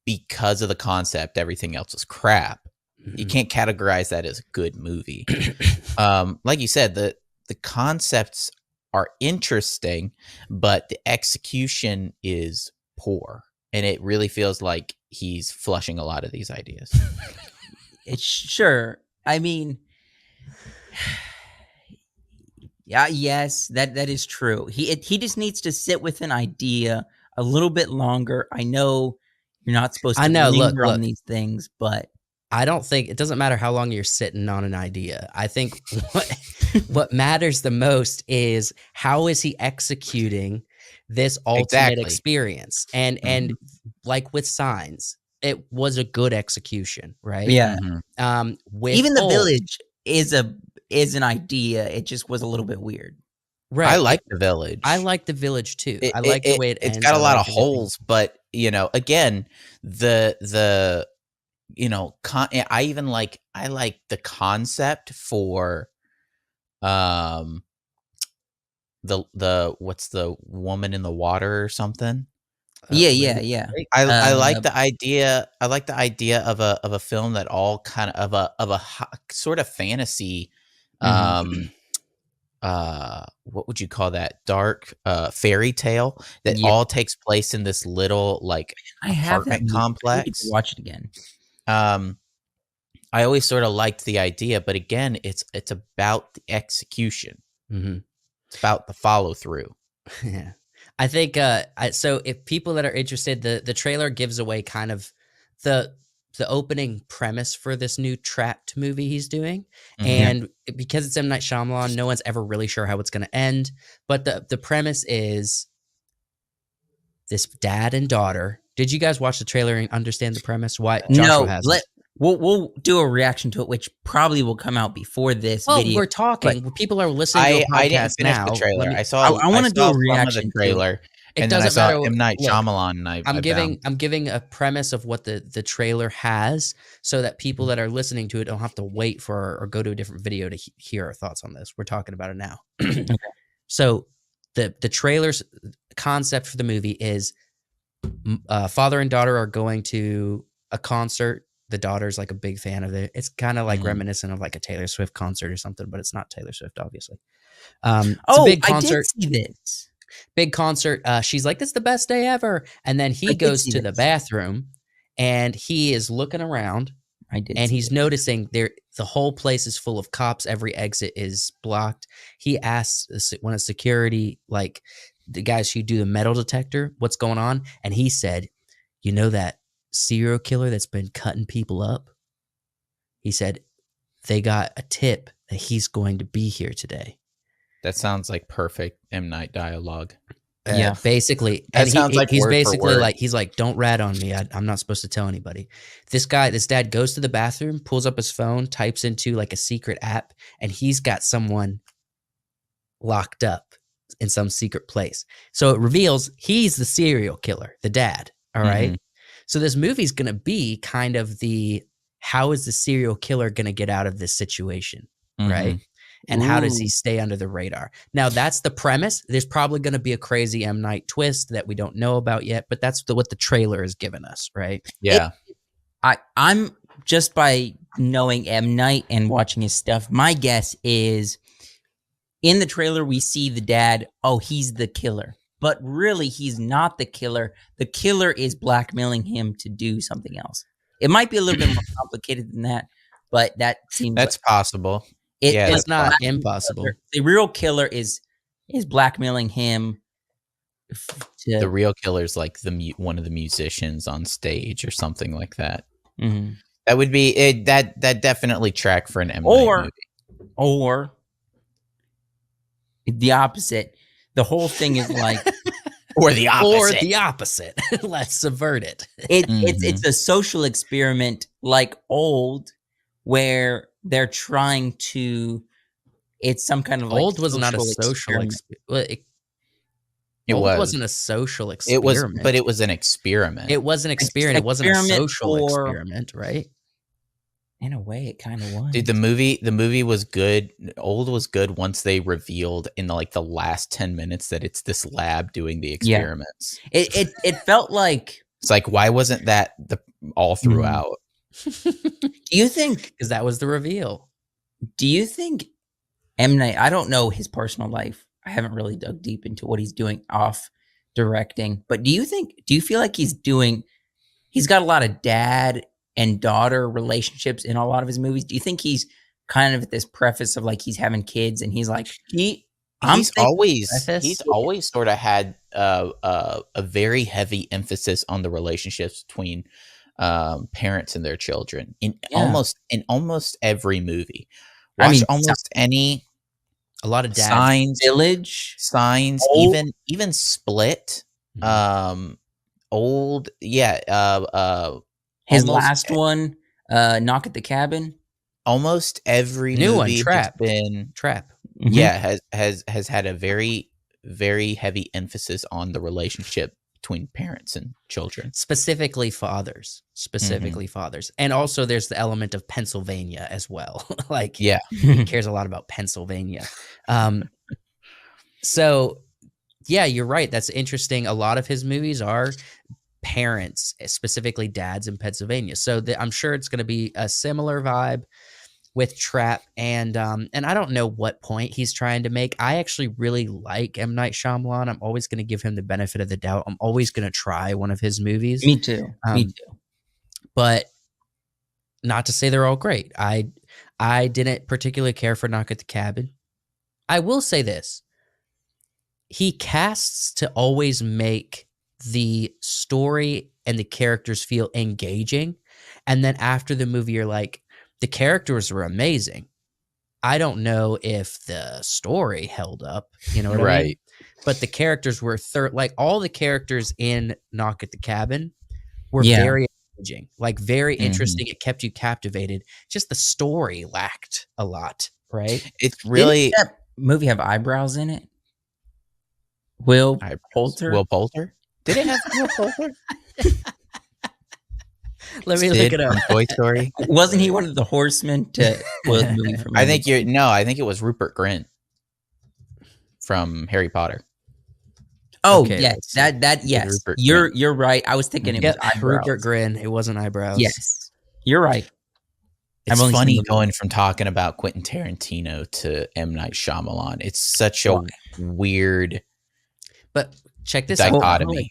because of the concept. Everything else was crap. You can't categorize that as a good movie. Like you said, the concepts are interesting, but the execution is poor. And it really feels like he's flushing a lot of these ideas. It's sure. I mean, yeah, yes, that is true. He just needs to sit with an idea a little bit longer. I know you're not supposed to linger on these things, but I don't think it doesn't matter how long you're sitting on an idea. I think what matters the most is how is he executing this ultimate experience. And like with Signs, it was a good execution, right? Yeah. With even The Village is an idea. It just was a little bit weird. Right. I like The Village. I like The Village too. I like the way it ends. It's got a lot of holes, but again, I like the concept for the what's the Woman in the Water or something. Yeah. I like the idea. I like the idea of a film that all kind of a sort of fantasy. What would you call that? Dark fairy tale that all takes place in this little apartment complex. I need to watch it again. I always sort of liked the idea, but again, it's about the execution. It's about the follow through. Yeah, I think so. If people that are interested, the trailer gives away kind of the opening premise for this new Trapped movie he's doing, and because it's M. Night Shyamalan, no one's ever really sure how it's going to end. But the premise is this dad and daughter. Did you guys watch the trailer and understand the premise? Why Joshua hasn't? We'll do a reaction to it, which probably will come out before this video. We're talking. People are listening to a podcast I didn't finish now. the trailer. I want to do a reaction to the trailer. It doesn't matter. M. Night Shyamalan. And I'm giving a premise of what the trailer has, so that people that are listening to it don't have to wait for or go to a different video to hear our thoughts on this. We're talking about it now. Okay. So the trailer's concept for the movie is father and daughter are going to a concert. The daughter's like a big fan of it. It's kind of like reminiscent of like a Taylor Swift concert or something, but it's not Taylor Swift, obviously. It's a big concert. I did see this. Big concert. She's like, "This is the best day ever." And then he goes to the bathroom and he is looking around. And he's noticing the whole place is full of cops. Every exit is blocked. He asks one of security, like the guys who do the metal detector, what's going on? And he said, "You know that serial killer that's been cutting people up?" He said, "They got a tip that he's going to be here today." That sounds like perfect M. Night dialogue. Yeah, basically. That sounds like he's word basically for word. like, he's like, "Don't rat on me. I'm not supposed to tell anybody." This dad goes to the bathroom, pulls up his phone, types into like a secret app, and he's got someone locked up in some secret place. So it reveals he's the serial killer, the dad. All right. So this movie's going to be kind of how is the serial killer going to get out of this situation, right? And how does he stay under the radar? Now, that's the premise. There's probably going to be a crazy M. Night twist that we don't know about yet, but that's what the trailer has given us, right? Yeah. I'm just by knowing M. Night and watching his stuff, my guess is in the trailer we see the dad, he's the killer. But really, he's not the killer. The killer is blackmailing him to do something else. It might be a little bit more complicated than that, but that's possible. It's not impossible. The real killer is blackmailing him. The real killer is like one of the musicians on stage or something like that. That would be that definitely track for an M. Night movie. Or the opposite. The whole thing is like, or the opposite. Let's subvert it. It's a social experiment like Old, where they're trying to. It's some kind of like Old was not a social experiment. It wasn't a social experiment. But it was an experiment. It was an experiment. It wasn't a social experiment, right? In a way, it kind of was. Dude, the movie was good. Old was good once they revealed in the last 10 minutes that it's this lab doing the experiments. It felt like It's like, why wasn't that all throughout? Do you think? Because that was the reveal. Do you think M. Night? I don't know his personal life. I haven't really dug deep into what he's doing off directing. But do you feel like he's got a lot of dad and daughter relationships in a lot of his movies? Do you think he's kind of at this preface of like he's having kids and he's like He's always sort of had a very heavy emphasis on the relationships between parents and their children in almost every movie. Watch a lot of dad. Signs, Signs, Old. even Split, Old, his last one, Knock at the Cabin. Almost every New movie one, Trap. has been Trap. has had a very, very heavy emphasis on the relationship between parents and children, Specifically fathers. And also there's the element of Pennsylvania as well. Like, he cares a lot about Pennsylvania. So yeah, you're right. That's interesting. A lot of his movies are parents, specifically dads in Pennsylvania. So I'm sure it's going to be a similar vibe with Trap. And I don't know what point he's trying to make. I actually really like M. Night Shyamalan. I'm always going to give him the benefit of the doubt. I'm always going to try one of his movies. Me too. But not to say they're all great. I didn't particularly care for Knock at the Cabin. I will say this. He casts to always make the story and the characters feel engaging. And then after the movie, you're like, the characters were amazing. I don't know if the story held up, you know what I mean? But the characters were like all the characters in Knock at the Cabin were very engaging, like very interesting. It kept you captivated. Just the story lacked a lot, right? It's really... Didn't that movie have eyebrows in it? Will Poulter? Did it have Will Poulter? Let me look it up. Toy Story. Wasn't he one of the horsemen to the movie? I think it was Rupert Grint from Harry Potter. Oh, Okay, yes. Yes. You're right. I was thinking it was eyebrows. Rupert Grint. It wasn't eyebrows. Yes. You're right. It's funny going from talking about Quentin Tarantino to M. Night Shyamalan. It's such a weird But check this dichotomy. out.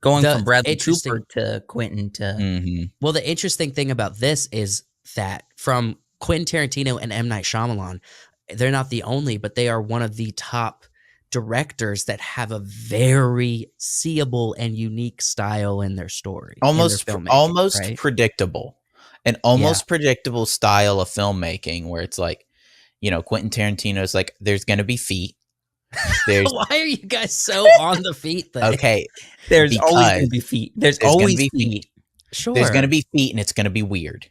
Going from Bradley Cooper to Quentin to... Well, the interesting thing about this is that from Quentin Tarantino and M. Night Shyamalan, they're not the only, but they are one of the top directors that have a very seeable and unique style in their story. Almost predictable. An almost predictable style of filmmaking where it's like, Quentin Tarantino's like, there's going to be feet. Why are you guys so on the feet thing? Okay. There's always going to be feet. There's always going to be feet. Sure. There's going to be feet and it's going to be weird.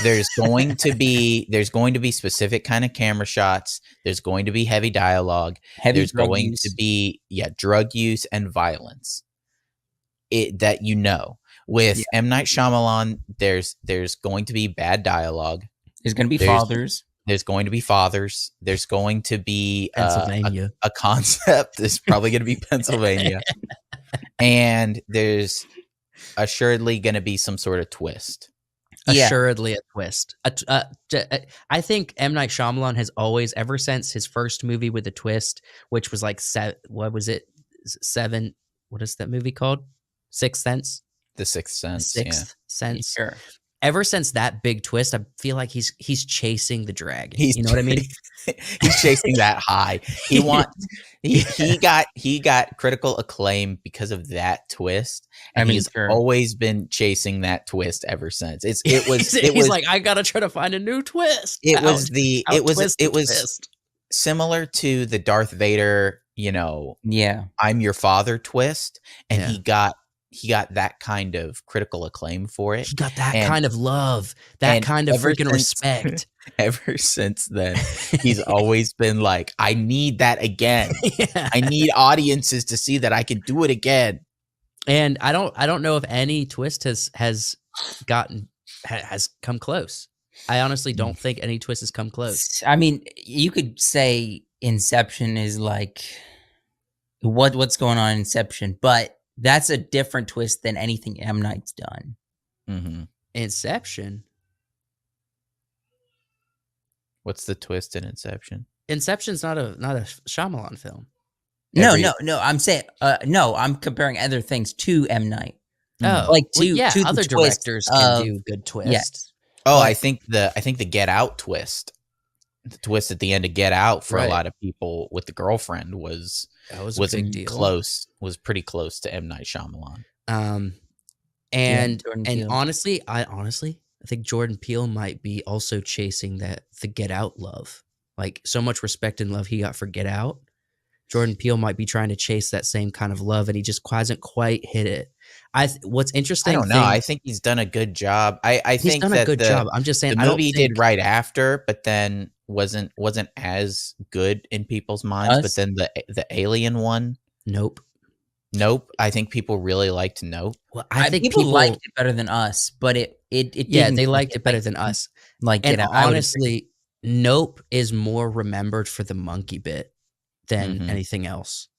There's going to be specific kind of camera shots. There's going to be heavy dialogue. There's going to be drug use and violence. With M. Night Shyamalan, there's going to be bad dialogue. There's going to be fathers. There's going to be fathers. There's going to be Pennsylvania. A concept. There's probably going to be Pennsylvania. And there's assuredly going to be some sort of twist. Assuredly a twist. I think M. Night Shyamalan has always, ever since his first movie with a twist, which was like, what was it? Seven. What is that movie called? Sixth Sense? The Sixth Sense. Sixth Sense. Sure. Ever since that big twist, I feel like he's chasing the dragon. You know what I mean? He's chasing that high. He got critical acclaim because of that twist, and he's always been chasing that twist ever since. It was like, I gotta try to find a new twist. It was similar to the Darth Vader, I'm your father twist, and he got that kind of critical acclaim for it. He got that kind of love, that kind of freaking respect. Ever since then, he's always been like, I need that again. I need audiences to see that I can do it again. And I don't know if any twist has come close. I honestly don't think any twist has come close. I mean, you could say Inception is like what's going on in Inception, but that's a different twist than anything M. Night's done. Mm-hmm. Inception. What's the twist in Inception? Inception's not a Shyamalan film. No. I'm saying no. I'm comparing other things to M. Night. Oh, like well, to other the twist directors can of- do good twists. Yes. Oh, But- I think the Get Out twist, the twist at the end of Get Out for a Right. lot of people with the girlfriend was That was a big deal. close, was pretty close to M. Night Shyamalan. And Jordan and Peele. honestly, I think Jordan Peele might be also chasing the Get Out love. Like so much respect and love he got for Get Out. Jordan Peele might be trying to chase that same kind of love, and he just hasn't quite hit it. What's interesting? I don't know. I think he's done a good job. I he's think done that a good job. I'm just saying, the I don't movie he think did right after, but then wasn't as good in people's minds. Us? But then the Alien one, Nope. I think people really liked Nope. Well, I think people liked it better than us, but it yeah, didn't they liked hit it better like- than us. Like And Get Out. I would agree. honestly, Nope is more remembered for the monkey bit than Mhm. anything else.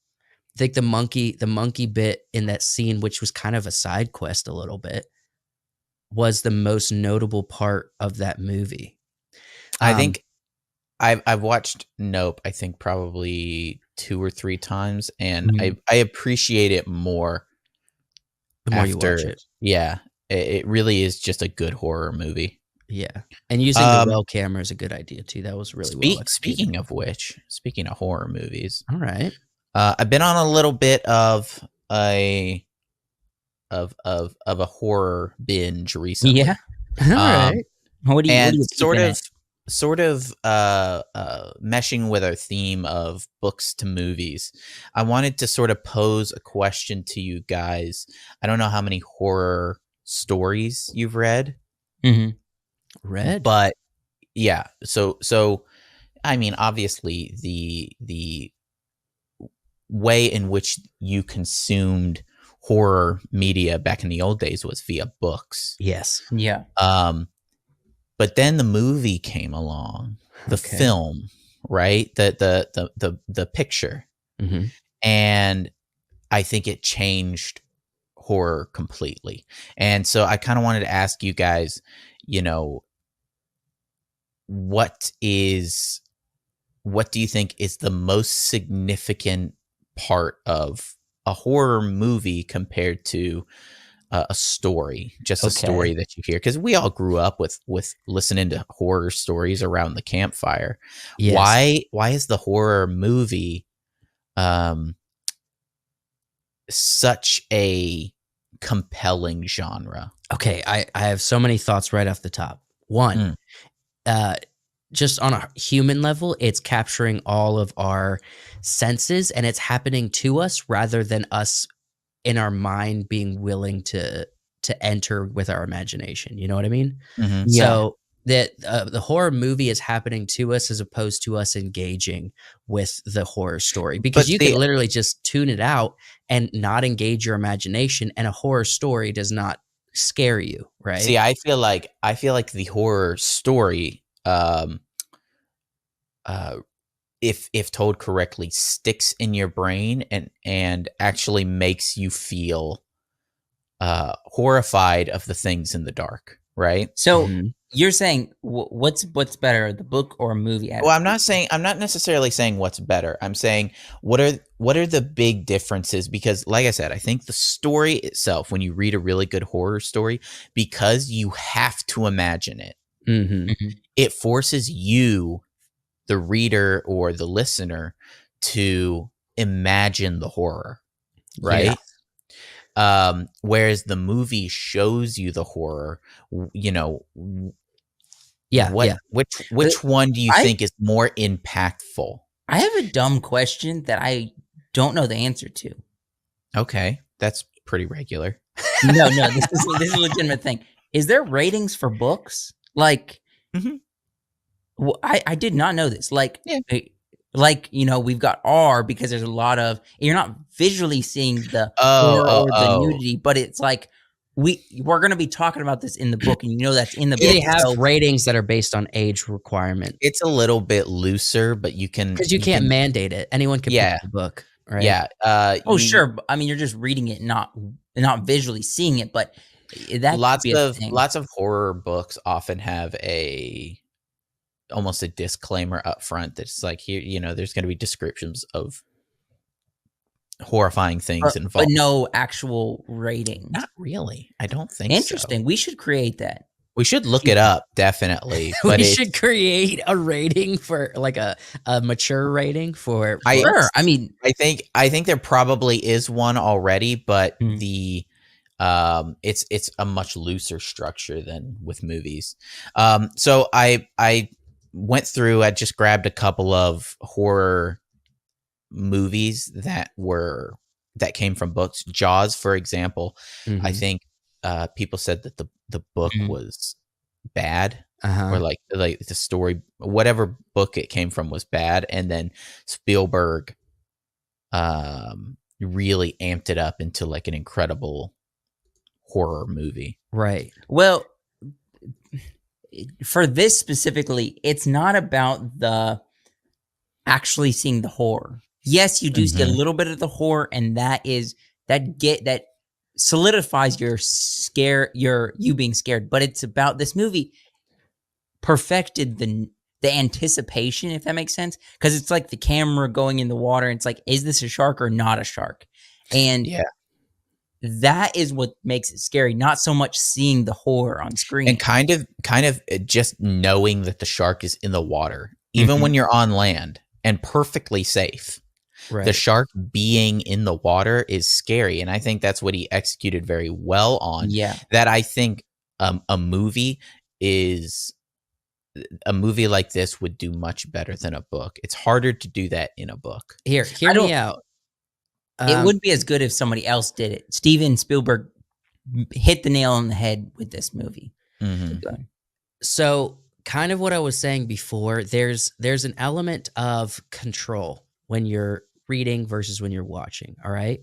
I think the monkey bit in that scene, which was kind of a side quest a little bit, was the most notable part of that movie. I think I've watched Nope. I think probably 2 or 3 times, and Mhm. I appreciate it more the more you after. watch it. Yeah, it really is just a good horror movie. Yeah. And using the well camera is a good idea too. That was really well executed. Speaking of which, speaking of horror movies, All right. I've been on a little bit of a horror binge recently. Yeah. All right. What do you? And what do you sort of meshing with our theme of books to movies, I wanted to sort of pose a question to you guys. I don't know how many horror stories you've read, Mm-hmm. Red. but yeah. So I mean, obviously the way in which you consumed horror media back in the old days was via books. Yes. Yeah. But then the movie came along, the Okay. film, right? The picture. Mm-hmm. And I think it changed horror completely. And so I kind of wanted to ask you guys, what do you think is the most significant part of a horror movie compared to a story, just a Okay. story that you hear? Because we all grew up with listening to horror stories around the campfire. Yes. Why is the horror movie such a compelling genre? Okay, I have so many thoughts right off the top. One, just on a human level, it's capturing all of our senses and it's happening to us rather than us in our mind being willing to enter with our imagination. You know what I mean? Mhm. Yeah. So that the horror movie is happening to us as opposed to us engaging with the horror story, because But you can literally just tune it out and not engage your imagination, and a horror story does not scare you, right? See, I feel like the horror story, if told correctly, sticks in your brain and actually makes you feel horrified of the things in the dark, right? So Mhm. you're saying what's better, the book or a movie? Well, I'm not necessarily saying what's better. I'm saying what are the big differences? Because like I said, I think the story itself, when you read a really good horror story, because you have to imagine it, Mhm. it forces you, the reader or the listener, to imagine the horror, right? Whereas the movie shows you the horror, Yeah, what yeah. which one do you I- think is more impactful? I have a dumb question that I don't know the answer to. Okay, that's pretty regular. No, this is a legitimate thing. Is there ratings for books? Like, Mhm. well, I did not know this. Like, Yeah. We've got R because there's a lot of, you're not visually seeing the Oh, horror oh, or the oh. nudity, but it's like we're going to be talking about this in the book, and you know that's in the Do book. they have So ratings that are based on age requirement? It's a little bit looser, but you can Because you can't mandate it. Anyone can Yeah. pick the book, right? Yeah. oh sure, but, I mean you're just reading it, not visually seeing it, but that Lots could be a of thing. lots of horror books often have almost a disclaimer up front that's like, here, there's going to be descriptions of horrifying things but involved. no actual rating. Not really. I don't think so. Interesting. We should create that. We should look it up, definitely. But We should create a rating for like a mature rating for Sure. books. I mean, I think there probably is one already, but Hmm. it's a much looser structure than with movies. So I went through. I just grabbed a couple of horror movies that came from books. Jaws, for example. Mhm. I think people said that the book Mhm. was bad, Uh-huh. or like the story, whatever book it came from, was bad, and then Spielberg really amped it up into like an incredible horror movie. Right. well, for this specifically, it's not about the actually seeing the horror. Yes, you do see a Mhm. little bit of the horror, and that solidifies you being scared. But it's about this movie perfected the anticipation, if that makes sense, because it's like the camera going in the water. And it's like, is this a shark or not a shark? And Yeah. that is what makes it scary, not so much seeing the horror on screen. And kind of just knowing that the shark is in the water, even when you're on land and perfectly safe. Right. The shark being in the water is scary, and I think that's what he executed very well on. Yeah. That I think a movie like this would do much better than a book. It's harder to do that in a book. Hear me out. It would be as good if somebody else did it. Steven Spielberg hit the nail on the head with this movie. Mhm. So kind of what I was saying before, there's an element of control when you're reading versus when you're watching. All right.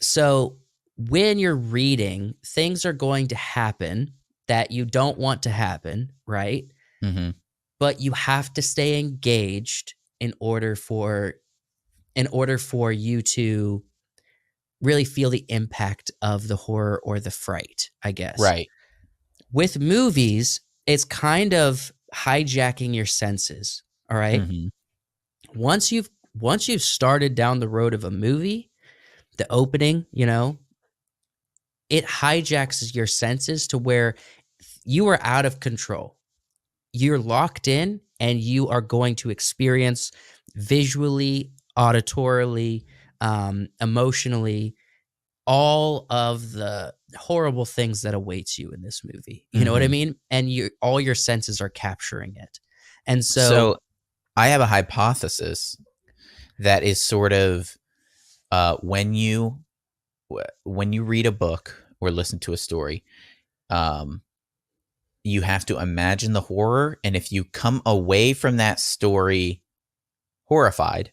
So when you're reading, things are going to happen that you don't want to happen, right? Mhm. But you have to stay engaged in order for you to really feel the impact of the horror or the fright, I guess. Right. With movies, it's kind of hijacking your senses. All right. Mhm. Once you've started down the road of a movie, the opening, it hijacks your senses to where you are out of control. You're locked in, and you are going to experience visually, auditorily, emotionally, all of the horrible things that awaits you in this movie. You know what I mean? And all your senses are capturing it. And So I have a hypothesis that is sort of when you read a book or listen to a story, you have to imagine the horror, and if you come away from that story horrified,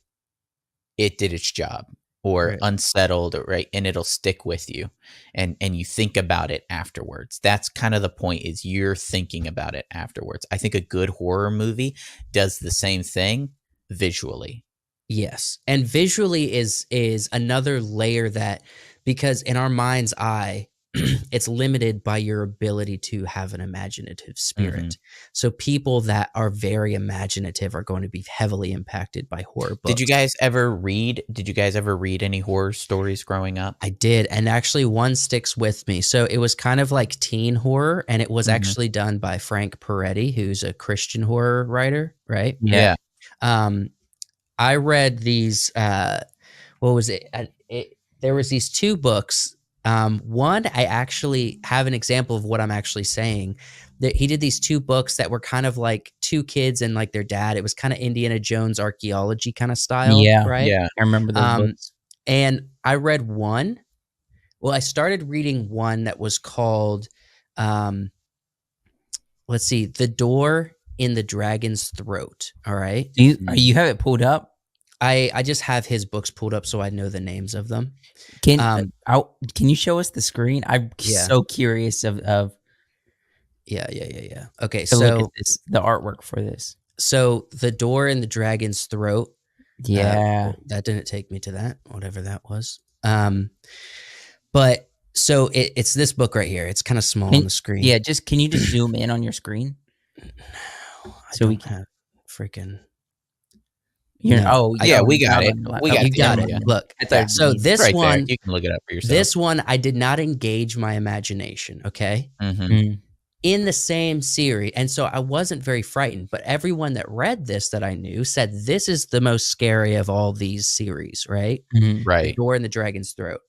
it did its job, or Right. unsettled, right? And it'll stick with you, and you think about it afterwards. That's kind of the point, is you're thinking about it afterwards. I think a good horror movie does the same thing visually. Yes. And visually is another layer, that because in our mind's eye, it's limited by your ability to have an imaginative spirit. So people that are very imaginative are going to be heavily impacted by horror books. Did you guys ever read any horror stories growing up? I did. And actually one sticks with me. So it was kind of like teen horror, and it was actually done by Frank Peretti, who's a Christian horror writer, right? Yeah. I read these, what was it? There was these two books. One, I actually have an example of what I'm actually saying. That he did these two books that were kind of like two kids and like their dad. It was kind of Indiana Jones archaeology kind of style. Yeah, right? Yeah. I remember those books. And I read one. Well, I started reading one that was called, let's see, The Door in the Dragon's Throat. All right. Do you have it pulled up? I just have his books pulled up so I know the names of them. Can you show us the screen? I'm Yeah. so curious of Yeah. Okay, to look so at this, the artwork for this. so The Door in the Dragon's Throat. Yeah. That didn't take me to that, whatever that was. But so it's this book right here. It's kind of small on the screen. Yeah, can you just zoom in on your screen? No, So we don't have freaking. You're, No, oh, Yeah, we you got have it. on your We laptop. got you the got image. it. Yeah. Look, I thought so you- this Right there. one, You can look it up for yourself. this one, I did not engage my imagination. Okay. Mhm. Mm. In the same series. And so I wasn't very frightened, but everyone that read this that I knew said this is the most scary of all these series, right? Mhm. The Right. Door in the Dragon's Throat.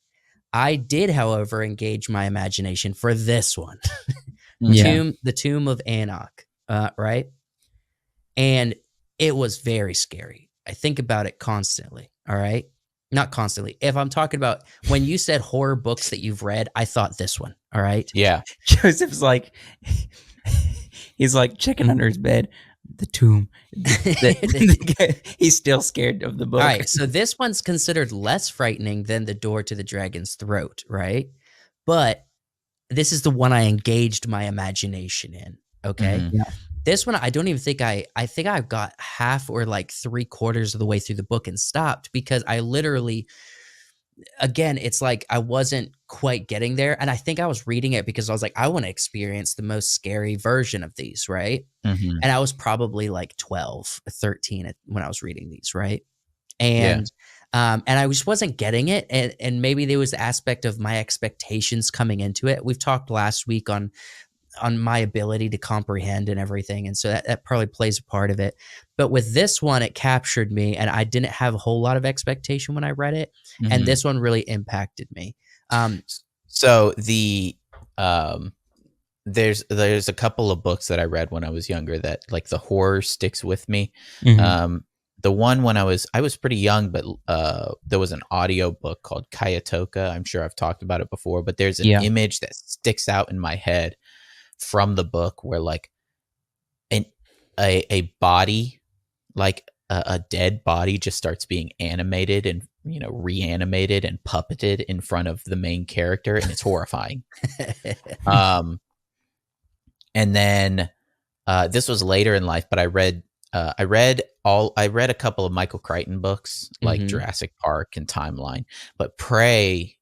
I did, however, engage my imagination for this one. Yeah. The Tomb of Anak, right? And it was very scary. I think about it constantly, all right? Not constantly. If I'm talking about when you said horror books that you've read, I thought this one, all right? Yeah. Joseph's like, he's like checking under his bed, the tomb. He's still scared of the book. All right, so this one's considered less frightening than The Door to the Dragon's Throat, right? But this is the one I engaged my imagination in, okay? Mhm. Yeah. This one, I don't even think I think I've got half or like 3/4 of the way through the book and stopped because I literally, again, it's like I wasn't quite getting there. And I think I was reading it because I was like, I want to experience the most scary version of these, right? Mhm. And I was probably like 12 or 13 when I was reading these, right? Yeah. And I just wasn't getting it. And maybe there was the aspect of my expectations coming into it. We've talked last week on my ability to comprehend and everything. And so that probably plays a part of it. But with this one, it captured me and I didn't have a whole lot of expectation when I read it. And Mhm. this one really impacted me. So there's a couple of books that I read when I was younger that like the horror sticks with me. Mhm. The one when I was pretty young, but there was an audio book called Kayatoka. I'm sure I've talked about it before, but there's an Yeah. image that sticks out in my head from the book where like a body, like a dead body, just starts being animated and reanimated and puppeted in front of the main character, and it's horrifying. And then this was later in life, but I read a couple of Michael Crichton books like Mhm. Jurassic Park and Timeline, but Prey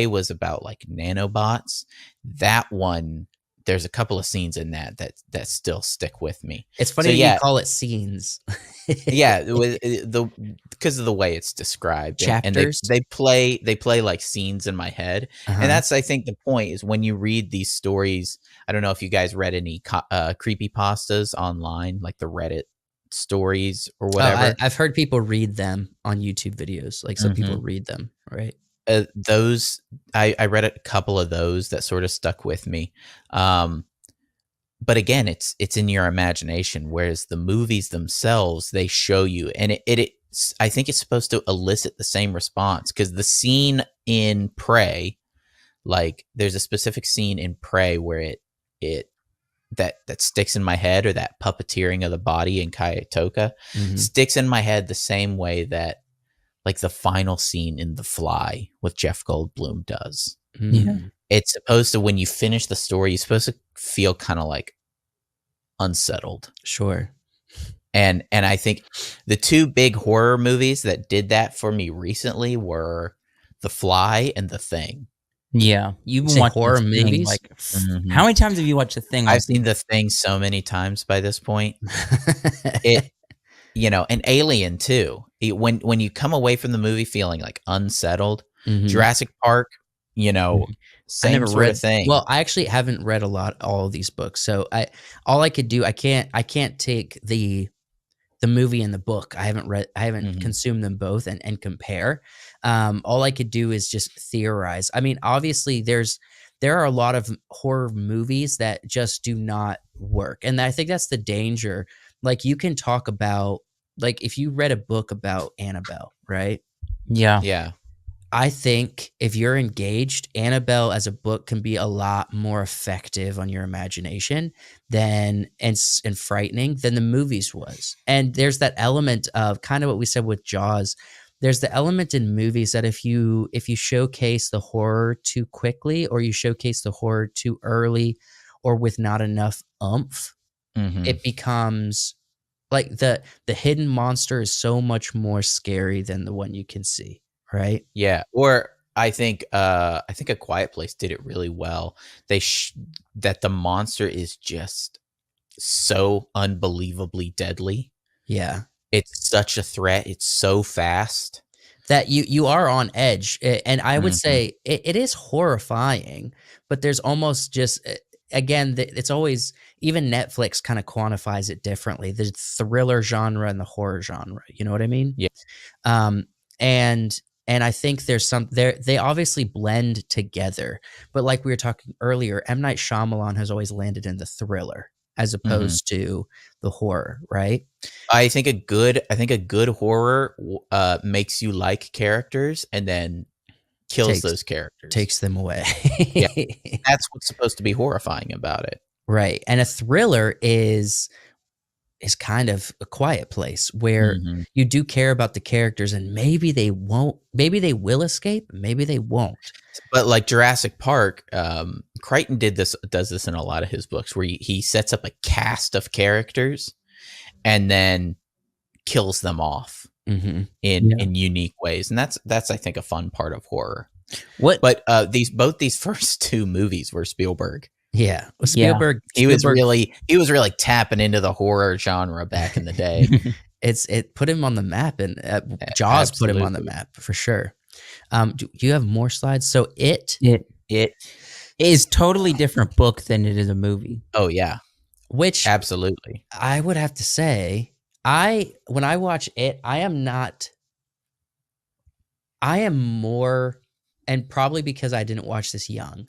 was about like nanobots. That one, there's a couple of scenes in that still stick with me. It's funny So, that yeah. you call it scenes. Yeah, because of the way it's described. And Chapters? they play like scenes in my head. Uh-huh. And that's, I think, the point is when you read these stories. I don't know if you guys read any creepypastas online, like the Reddit stories or whatever. I've heard people read them on YouTube videos. Like some people Mhm. read them, right? Those I read a couple of those that sort of stuck with me. But again, it's in your imagination, whereas the movies themselves, they show you, and I think it's supposed to elicit the same response, because the scene in Prey, like there's a specific scene in Prey where that sticks in my head, or that puppeteering of the body in Kayatoka Mhm. sticks in my head the same way that like the final scene in The Fly with Jeff Goldblum does. Mhm. It's supposed to, when you finish the story, you're supposed to feel kind of like unsettled. Sure. And I think the two big horror movies that did that for me recently were The Fly and The Thing. Yeah. You've been Say watching horror The Thing, movies? like Mhm. how many times have you watched The Thing? I've seen The Thing so many times by this point. It, and Alien too. When you come away from the movie feeling like unsettled, Mhm. Jurassic Park, Mhm. same sort of thing. Well, I actually haven't read all of these books, so I can't take the movie and the book. I haven't Mhm. consumed them both and compare. All I could do is just theorize. I mean, obviously there are a lot of horror movies that just do not work, and I think that's the danger. Like you can talk about, like if you read a book about Annabelle, right? Yeah. Yeah. I think if you're engaged, Annabelle as a book can be a lot more effective on your imagination and frightening than the movies was. And there's that element of kind of what we said with Jaws. There's the element in movies that if you showcase the horror too quickly, or you showcase the horror too early, or with not enough oomph, it becomes like the hidden monster is so much more scary than the one you can see. Right. Yeah. Or I think A Quiet Place did it really well. That the monster is just so unbelievably deadly. Yeah. It's such a threat. It's so fast that you are on edge. And I would say it is horrifying, but there's almost just, again, it's always, even Netflix kind of quantifies it differently. The thriller genre and the horror genre. You know what I mean? Yeah. And I think there's they obviously blend together, but like we were talking earlier, M. Night Shyamalan has always landed in the thriller as opposed to the horror, right? I think a good horror makes you like characters and then kills those characters. Takes them away. Yeah. That's what's supposed to be horrifying about it. Right. And a thriller is kind of A Quiet Place, where you do care about the characters, and maybe they will escape, maybe they won't. But like Jurassic Park, Crichton does this in a lot of his books, where he sets up a cast of characters and then kills them off in unique ways. And that's I think a fun part of horror. But both these first two movies were Spielberg. Yeah, Spielberg. He was really tapping into the horror genre back in the day. It put him on the map, and Jaws put him on the map for sure. Do you have more slides? So it is totally different book than it is a movie. Oh yeah, which absolutely. I would have to say, when I watch it, I am more, and probably because I didn't watch this young.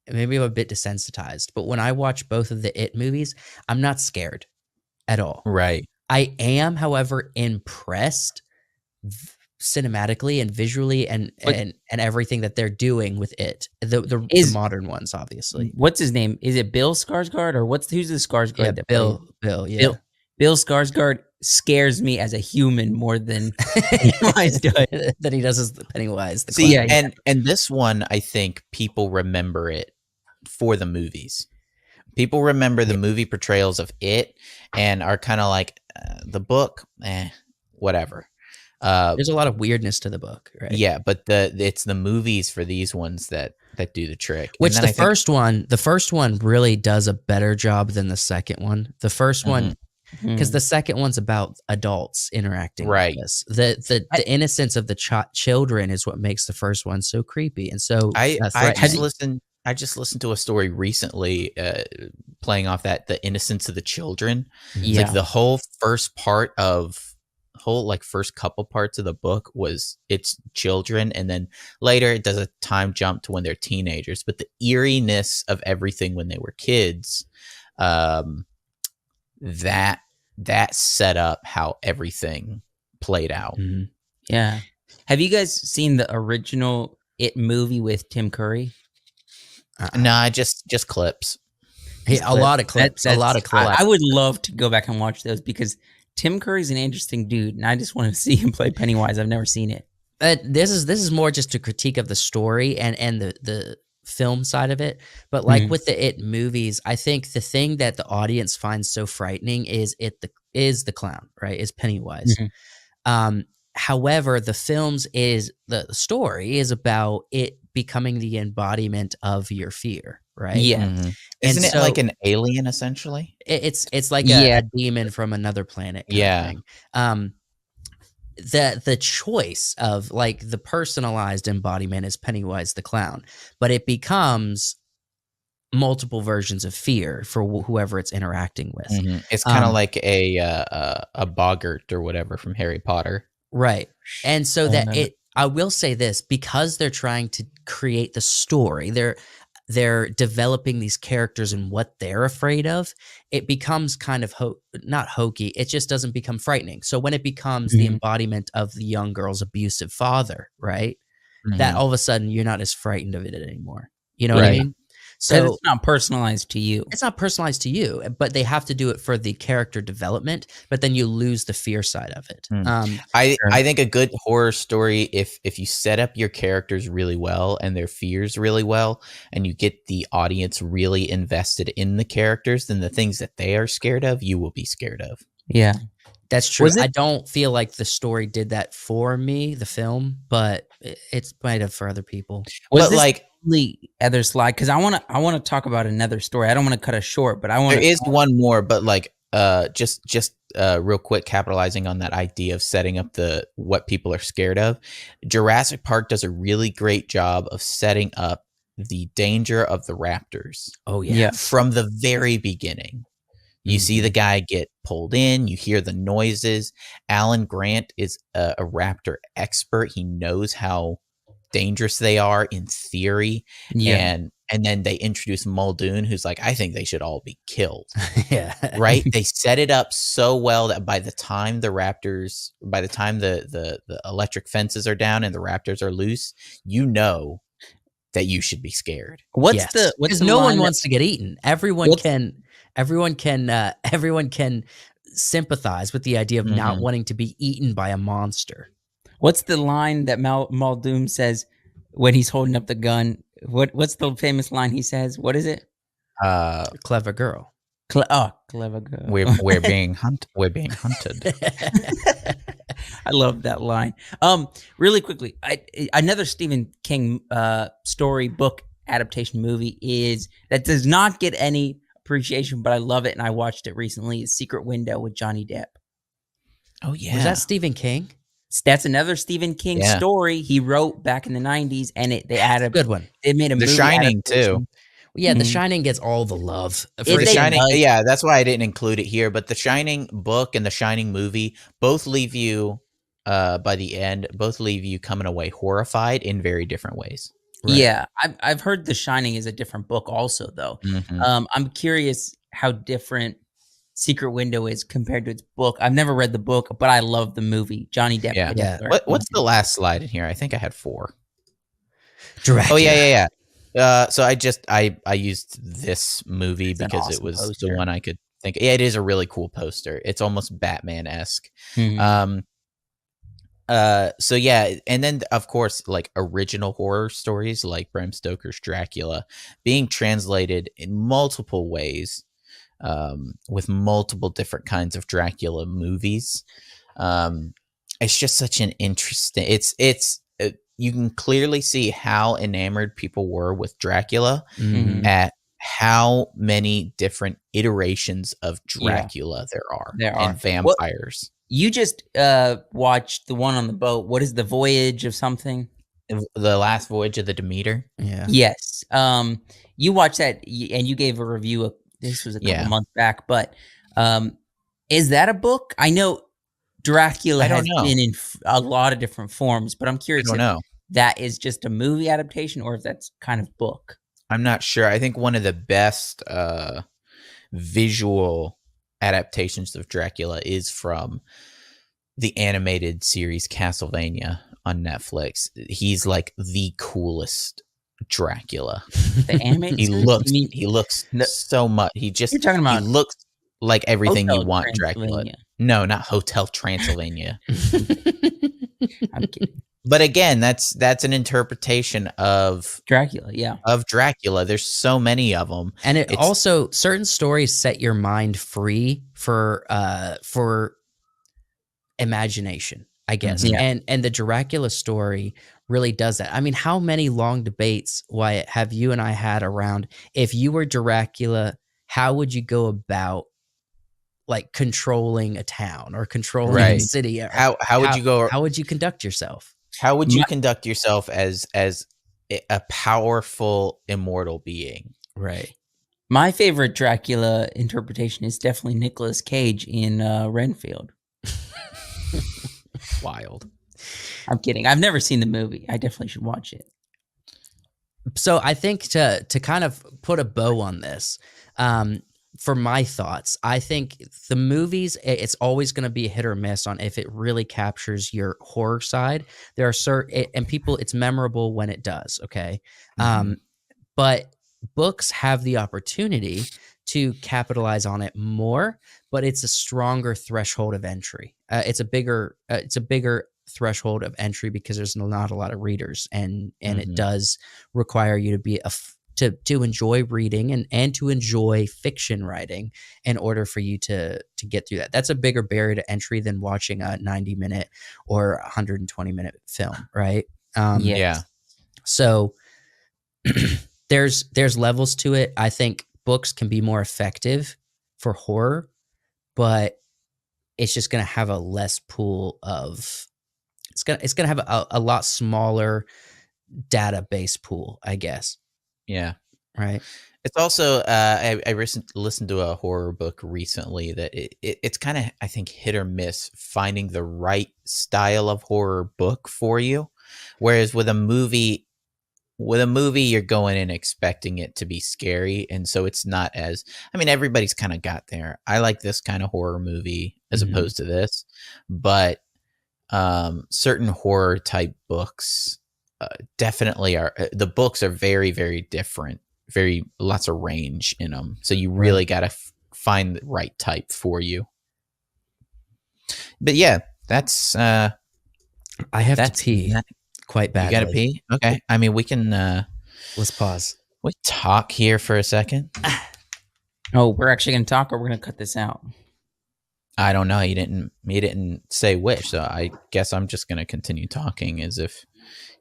Maybe I'm a bit desensitized, but when I watch both of the It movies, I'm not scared at all. Right. I am, however, impressed cinematically and visually and everything that they're doing with it. The modern ones, obviously. What's his name? Is it Bill Skarsgård, or who's the Skarsgård? Yeah, that Bill. Yeah. Bill Skarsgård scares me as a human more than Pennywise does. That he does as the Pennywise. And this one, I think people remember it for the movies. People remember the movie portrayals of it and are kind of like the book, whatever. There's a lot of weirdness to the book, right? Yeah, but it's the movies for these ones that do the trick. Which the first one really does a better job than the second one. The first one, because the second one's about adults interacting with this. The innocence of the children is what makes the first one so creepy and so I just listened to a story recently playing off the innocence of the children. Yeah. Like the whole first couple parts of the book was it's children, and then later it does a time jump to when they're teenagers. But the eeriness of everything when they were kids, that set up how everything played out. Yeah. Have you guys seen the original It movie with Tim Curry? Nah, just clips. A lot of clips. I would love to go back and watch those because Tim Curry's an interesting dude, and I just want to see him play Pennywise. I've never seen it. This is more just a critique of the story and the film side of it. But like with the It movies, I think the thing that the audience finds so frightening is the clown, right? Is Pennywise. However, the story is about it becoming the embodiment of your fear, right? Yeah. Isn't it like an alien essentially? It's like a demon from another planet. Kind of thing. The choice of like the personalized embodiment is Pennywise the clown, but it becomes multiple versions of fear for whoever it's interacting with. It's kind of like a boggart or whatever from Harry Potter. Right. And so I will say this, because they're trying to create the story, they're developing these characters and what they're afraid of, it becomes kind of not hokey. It just doesn't become frightening. So when it becomes the embodiment of the young girl's abusive father, right? That all of a sudden you're not as frightened of it anymore. You know what I mean? So it's not personalized to you. It's not personalized to you, but they have to do it for the character development. But then you lose the fear side of it. I think a good horror story, if you set up your characters really well and their fears really well, and you get the audience really invested in the characters, then the things that they are scared of, you will be scared of. Yeah. That's true. I don't feel like the story did that for me, the film, but it's might have for other people. Was this like the other slide? Because I want to talk about another story. I don't want to cut us short, but I want. There is one more, but like just real quick, capitalizing on that idea of setting up what people are scared of. Jurassic Park does a really great job of setting up the danger of the raptors. Oh yeah, from the very beginning. You see the guy get pulled in. You hear the noises. Alan Grant is a raptor expert. He knows how dangerous they are in theory. Yeah. And then they introduce Muldoon, who's like, I think they should all be killed. Yeah. Right? They set it up so well that by the time the electric fences are down and the raptors are loose, you know that you should be scared. Because no one wants to get eaten. Everyone can sympathize with the idea of not wanting to be eaten by a monster. What's the line that Muldoon says when he's holding up the gun? What's the famous line he says? What is it? Clever girl. Clever girl. We're being hunted. I love that line. Really quickly, another Stephen King story book adaptation movie that does not get any appreciation, but I love it and I watched it recently. Is Secret Window with Johnny Depp. Oh yeah, was that Stephen King? That's another Stephen King story he wrote back in the 90s, and they added a good one. They made a The movie Shining adaptation. too. Yeah, The Shining gets all the love. The Shining, yeah, that's why I didn't include it here. But The Shining book and The Shining movie both leave you, by the end, coming away horrified in very different ways. Right. Yeah, I've heard The Shining is a different book also, though. I'm curious how different Secret Window is compared to its book. I've never read the book, but I love the movie. Johnny Depp. Yeah. What's the last slide in here? I think I had 4. Dracula. Oh yeah. So I used this movie because it was the one I could think. Yeah, it is a really cool poster. It's almost Batman-esque. So yeah, and then of course, like original horror stories like Bram Stoker's Dracula being translated in multiple ways, with multiple different kinds of Dracula movies. It's just such an interesting. You can clearly see how enamored people were with Dracula at how many different iterations of Dracula there are. And vampires. You just watched the one on the boat. What is The Voyage of something? The Last Voyage of the Demeter. Yeah. Yes. You watched that and you gave a review. This was a couple months back, but is that a book? I know Dracula has been in a lot of different forms, but I'm curious if that is just a movie adaptation or if that's kind of book. I'm not sure. I think one of the best visual adaptations of Dracula is from the animated series Castlevania on Netflix. He's like the coolest Dracula. The animated series? He looks so much. You're talking about he looks like everything Hotel you want Dracula. No, not Hotel Transylvania. I'm kidding. But again, that's an interpretation of Dracula, yeah. Of Dracula. There's so many of them. And it's also certain stories set your mind free for imagination, I guess. And the Dracula story really does that. I mean, how many long debates, Wyatt, have you and I had around if you were Dracula, how would you go about like controlling a town or controlling a city? How would you go? How would you conduct yourself? How would you conduct yourself as a powerful immortal being? Right. My favorite Dracula interpretation is definitely Nicolas Cage in Renfield. Wild. I'm kidding. I've never seen the movie. I definitely should watch it. So I think to kind of put a bow on this, for my thoughts, I think the movies, it's always going to be a hit or miss on if it really captures your horror side. There are certain, and people, it's memorable when it does. Okay. Mhm. But books have the opportunity to capitalize on it more, but it's a stronger threshold of entry. It's a bigger threshold of entry because there's not a lot of readers, and it Mhm. does require you to be to enjoy reading and to enjoy fiction writing in order for you to get through that. That's a bigger barrier to entry than watching a 90-minute or 120-minute film, right? Yeah. Yes. So there's levels to it. I think books can be more effective for horror, but it's just going to have a less pool of it's gonna have a lot smaller database pool, I guess. Yeah. Right. It's also I listened to a horror book recently that it's kind of, I think, hit or miss finding the right style of horror book for you. Whereas with a movie you're going in expecting it to be scary, and so it's not as, I mean, everybody's kind of got there. I like this kind of horror movie as Mhm. opposed to this, but certain horror type books definitely are, the books are very, very different, very lots of range in them, so you Right. really got to find the right type for you. But yeah, that's I have to that's pee that. quite You gotta badly. pee? Okay, I mean, Let's pause. we talk here for a second. Oh, we're actually going to talk, or we're going to cut this out? I don't know. He didn't say which, so I guess I'm just gonna continue talking as if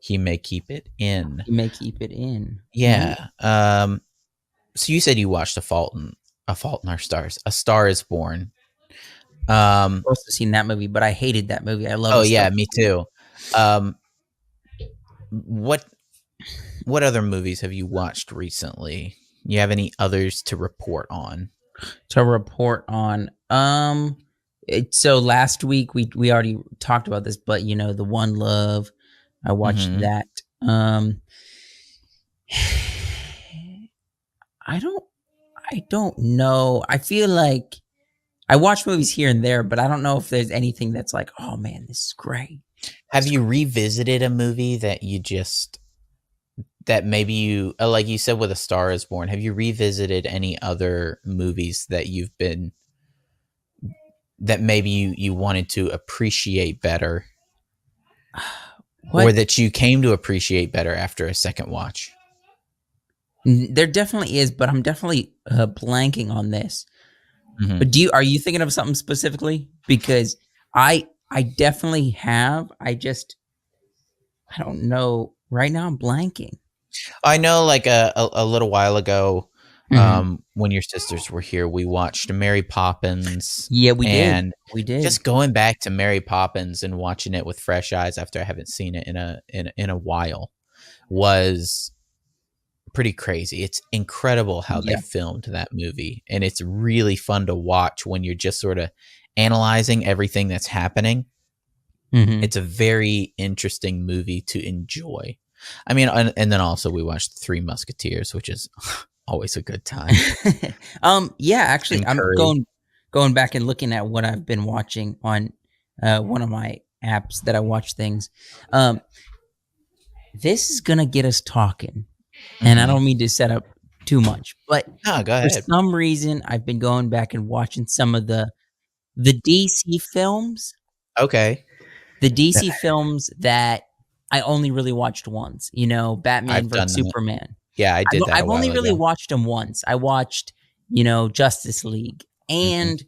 he may keep it in. You may keep it in. Yeah. So you said you watched A Fault in Our Stars. A Star Is Born. I've also seen that movie, but I hated that movie. I love Oh A Star yeah, Is me too. What other movies have you watched recently? You have any others to report on? to report on. So last week we already talked about this, but the One Love, I watched Mhm. that. I don't know. I feel like I watch movies here and there, but I don't know if there's anything that's like, oh man, this is great. Have you revisited a movie that you just, that maybe you, like you said with A Star Is Born, have you revisited any other movies that you've been, that maybe you wanted to appreciate better, or What? that you came to appreciate better after a second watch? There definitely is, but I'm definitely blanking on this. Mhm. But are you thinking of something specifically? Because I definitely have. I don't know. Right now I'm blanking. I know, like a little while ago, Mhm. when your sisters were here, we watched Mary Poppins, Yeah, we did. and We did. just going back to Mary Poppins and watching it with fresh eyes after I haven't seen it in a while was pretty crazy. It's incredible how they Yeah. filmed that movie, and it's really fun to watch when you're just sort of analyzing everything that's happening. Mhm. It's a very interesting movie to enjoy. I mean, and then also we watched The Three Musketeers, which is always a good time. Yeah, actually, Tim I'm Curry. going back and looking at what I've been watching on one of my apps that I watch things. This is gonna get us talking, and I Mhm. don't mean to set up too much, but No, go for ahead. some reason, I've been going back and watching some of the DC films. Okay. The DC films that I only really watched once. Batman I've versus done that. Superman. Yeah, I I've, did that a I've only while really ago. watched them once. I watched, Justice League, Mhm. and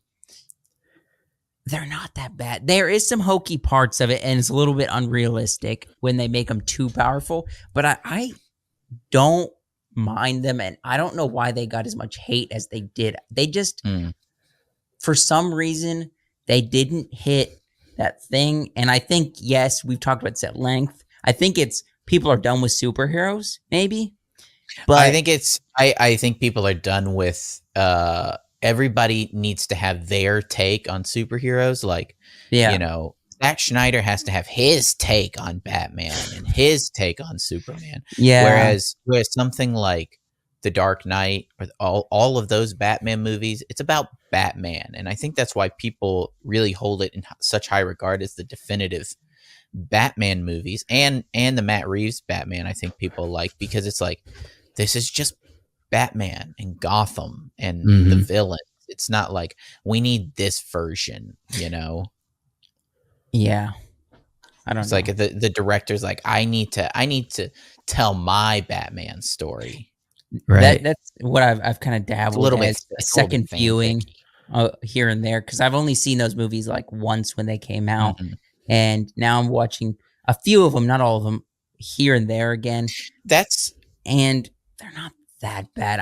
they're not that bad. There is some hokey parts of it, and it's a little bit unrealistic when they make them too powerful. But I don't mind them, and I don't know why they got as much hate as they did. They just, Mm. for some reason, they didn't hit that thing. And I think, yes, we've talked about this at length. I think it's people are done with superheroes, maybe. I But think it's I think people are done with everybody needs to have their take on superheroes, like, you yeah, know, Zack Snyder has to have his take on Batman and his take on Superman. Yeah. Whereas something like The Dark Knight or all of those Batman movies, it's about Batman. And I think that's why people really hold it in such high regard as the definitive Batman movies, and the Matt Reeves Batman. I think people like, because it's like, this is just Batman and Gotham and the villain. It's not like we need this version, you know? Yeah. I don't It's know. like the director's like, I need to tell my Batman story. Right. That's what I've kind of dabbled a little as bit a second fan viewing ficky. here and there, because I've only seen those movies like once when they came out, Mhm. and now I'm watching a few of them, not all of them, here and there again, and they're not that bad.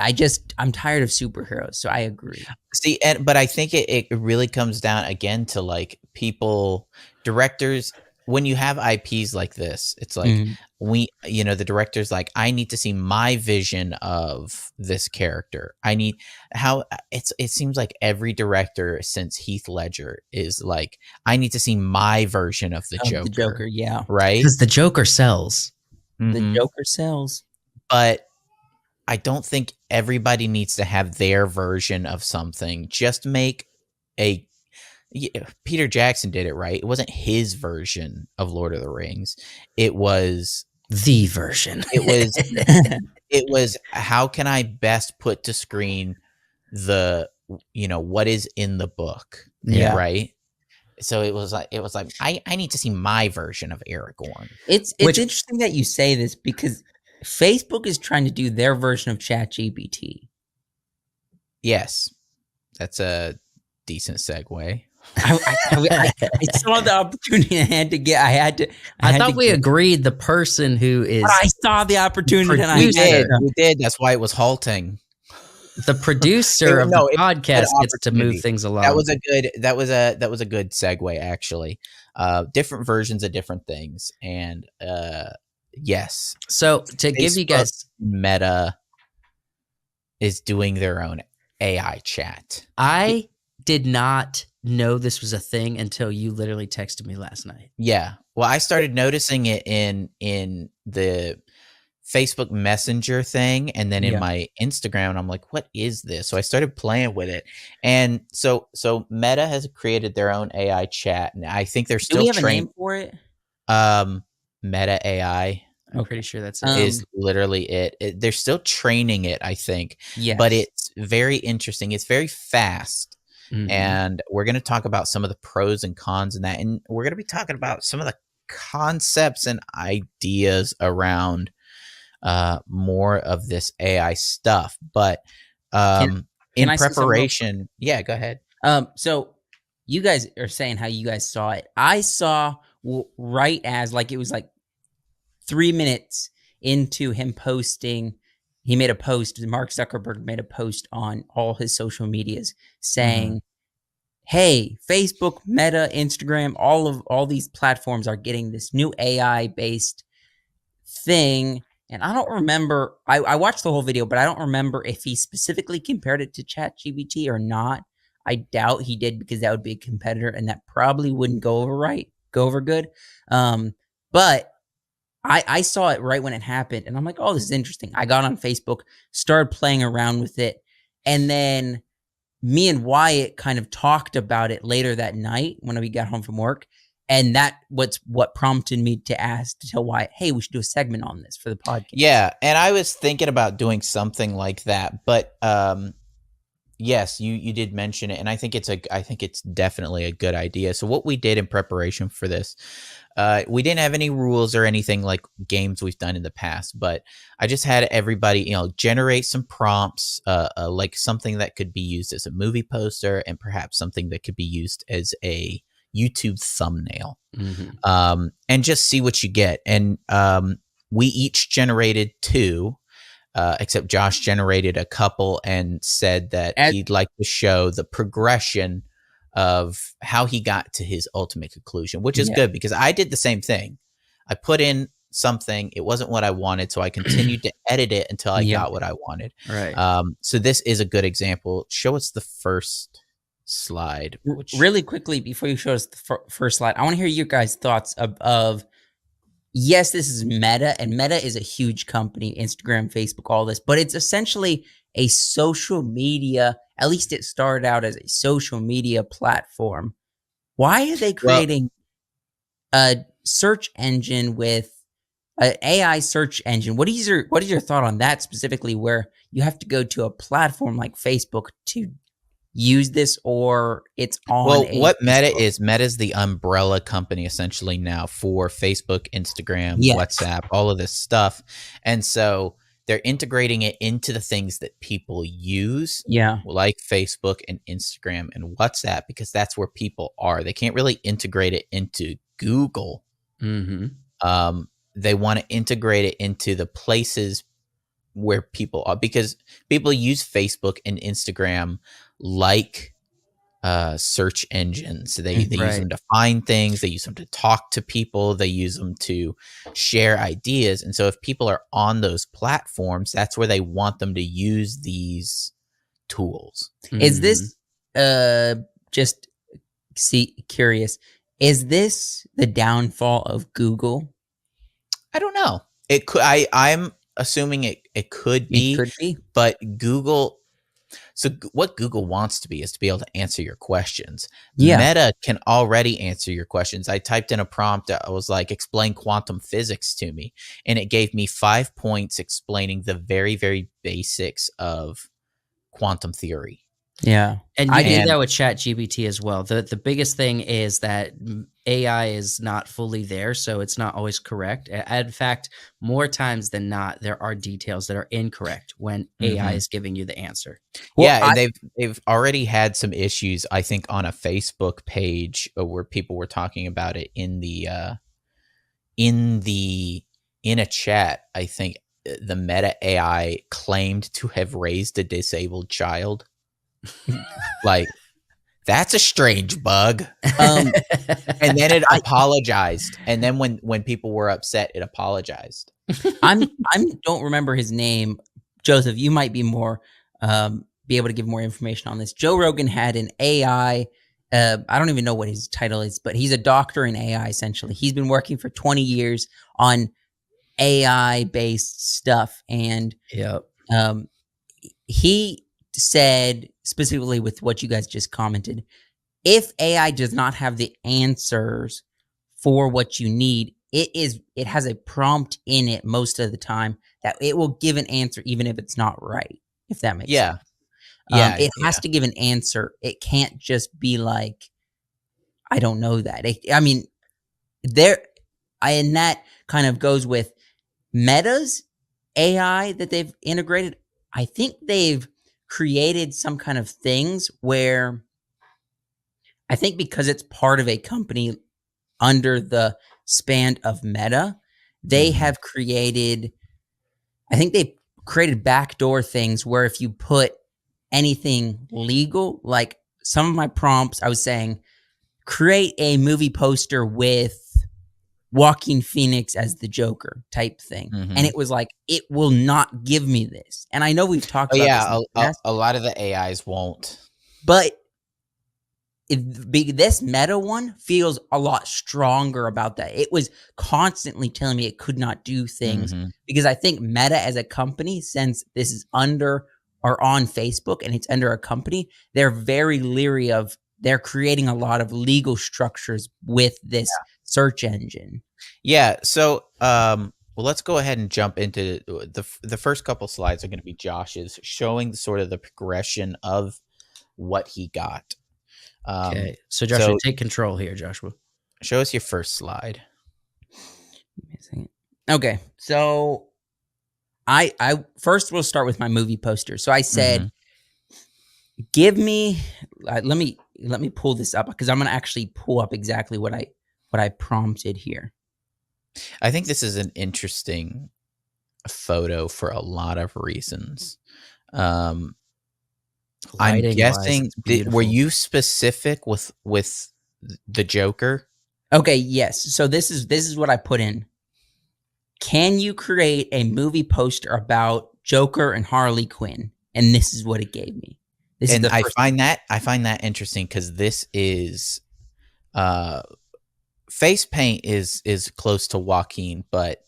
I'm tired of superheroes, so I agree. See, but I think it really comes down again to like directors. When you have IPs like this, it's like the director's like, I need to see my vision of this character. It seems like every director since Heath Ledger is like, I need to see my version of the Joker. The Joker, yeah. Right? Because the Joker sells. The Joker sells. But I don't think everybody needs to have their version of something. Just make Peter Jackson did it right. It wasn't his version of Lord of the Rings. It was the version. It was how can I best put to screen what is in the book. Yeah. Right. So it was like I need to see my version of Aragorn. It's interesting that you say this, because Facebook is trying to do their version of ChatGPT. Yes, that's a decent segue. I saw the opportunity I thought we agreed the person who is. But I saw the opportunity and we did. That's why it was halting. The producer of the podcast gets to move things along. That was a good segue, actually. Different versions of different things, and yes. So to give you guys, Meta is doing their own AI chat. I did not know this was a thing until you literally texted me last night. Yeah. Well, I started noticing it in the Facebook Messenger thing, and then in my Instagram, I'm like, what is this? So I started playing with it. And so Meta has created their own AI chat, and I think they're still Do we have a name for it? Meta AI. I'm pretty sure that's it. Is literally it. They're still training it, I think. Yes. But it's very interesting. It's very fast. And we're going to talk about some of the pros and cons in that. And we're going to be talking about some of the concepts and ideas around more of this AI stuff. But in preparation, yeah, go ahead. So you guys are saying how you guys saw it. I saw right as it was 3 minutes into him posting. He made a post. Mark Zuckerberg made a post on all his social medias saying, hey, Facebook, Meta, Instagram, all these platforms are getting this new AI based thing. And I don't remember, I watched the whole video, but I don't remember if he specifically compared it to ChatGPT or not. I doubt he did, because that would be a competitor and that probably wouldn't go over good. But I saw it right when it happened, and I'm like, oh, this is interesting. I got on Facebook, started playing around with it, and then me and Wyatt kind of talked about it later that night when we got home from work, and that was what prompted me to tell Wyatt, hey, we should do a segment on this for the podcast. Yeah, and I was thinking about doing something like that, but yes, you did mention it, and I think it's definitely a good idea. So what we did in preparation for this, we didn't have any rules or anything like games we've done in the past, but I just had everybody, generate some prompts, like something that could be used as a movie poster and perhaps something that could be used as a YouTube thumbnail, and just see what you get. And we each generated 2. Except Josh generated a couple and said that he'd like to show the progression of how he got to his ultimate conclusion, which is good, because I did the same thing. I put in something, it wasn't what I wanted, so I continued to edit it until I got what I wanted. Right. So this is a good example. Show us the first slide. Which Really quickly before you show us the first slide, I want to hear your guys' thoughts of yes, this is Meta, and Meta is a huge company, Instagram, Facebook, all this, but it's essentially a social media, at least it started out as a social media platform. Why are they creating a search engine with an AI search engine? What is your thought on that specifically, where you have to go to a platform like Facebook to use this, or it's on what Meta Facebook? is, Meta's the umbrella company essentially now for Facebook, Instagram, Yes. WhatsApp, all of this stuff. And so they're integrating it into the things that people use, Yeah. like Facebook and Instagram and WhatsApp, because that's where people are. They can't really integrate it into Google. Mm-hmm. They want to integrate it into the places where people are, because people use Facebook and Instagram like search engines. They use Right. them to find things. They use them to talk to people. They use them to share ideas. And so if people are on those platforms, that's where they want them to use these tools. Is this just curious? Is this the downfall of Google? I don't know. It could. I'm assuming it could be. It could be. But Google. So what Google wants to be is to be able to answer your questions. Yeah. Meta can already answer your questions. I typed in a prompt. I was like, explain quantum physics to me. And it gave me 5 points explaining the very, very basics of quantum theory. Yeah. And you did And- that with ChatGPT as well. The biggest thing is that AI is not fully there, so it's not always correct. In fact, more times than not, there are details that are incorrect when AI is giving you the answer. Well, Yeah, and they've already had some issues, I think, on a Facebook page where people were talking about it in a chat. I think the Meta AI claimed to have raised a disabled child. Like, that's a strange bug. And then it apologized. And then when people were upset, it apologized. I don't remember his name. Joseph, you might be more be able to give more information on this. Joe Rogan had an AI. I don't even know what his title is, but he's a doctor in AI essentially. He's been working for 20 years on AI based stuff, and he said specifically with what you guys just commented, if AI does not have the answers for what you need, it has a prompt in it most of the time that it will give an answer even if it's not right, if that makes sense. It has to give an answer. It can't just be like, I don't know that. And that kind of goes with Meta's AI that they've integrated. I think they've created some kind of things where I think because it's part of a company under the span of Meta, they have created, I think they created backdoor things where if you put anything legal, like some of my prompts, I was saying, create a movie poster with Joaquin Phoenix as the Joker type thing. And it was like, it will not give me this. And I know we've talked about this in the past, a lot of the AIs won't. but this Meta one feels a lot stronger about that. It was constantly telling me it could not do things because I think Meta as a company, since this is under or on Facebook and it's under a company, they're very leery of, they're creating a lot of legal structures with this search engine. Yeah. So, well, let's go ahead and jump into the first couple slides are going to be Josh's, showing sort of the progression of what he got. Okay. So Joshua, take control here, Joshua. Show us your first slide. Okay. So I first will start with my movie poster. So I said, give me, let me pull this up because I'm going to actually pull up exactly what I prompted here. I think this is an interesting photo for a lot of reasons. I'm guessing, were you specific with the Joker? Okay, yes. So this is what I put in. Can you create a movie poster about Joker and Harley Quinn? And this is what it gave me. This is And the I first. find that interesting because this is uh face paint is close to Joaquin, but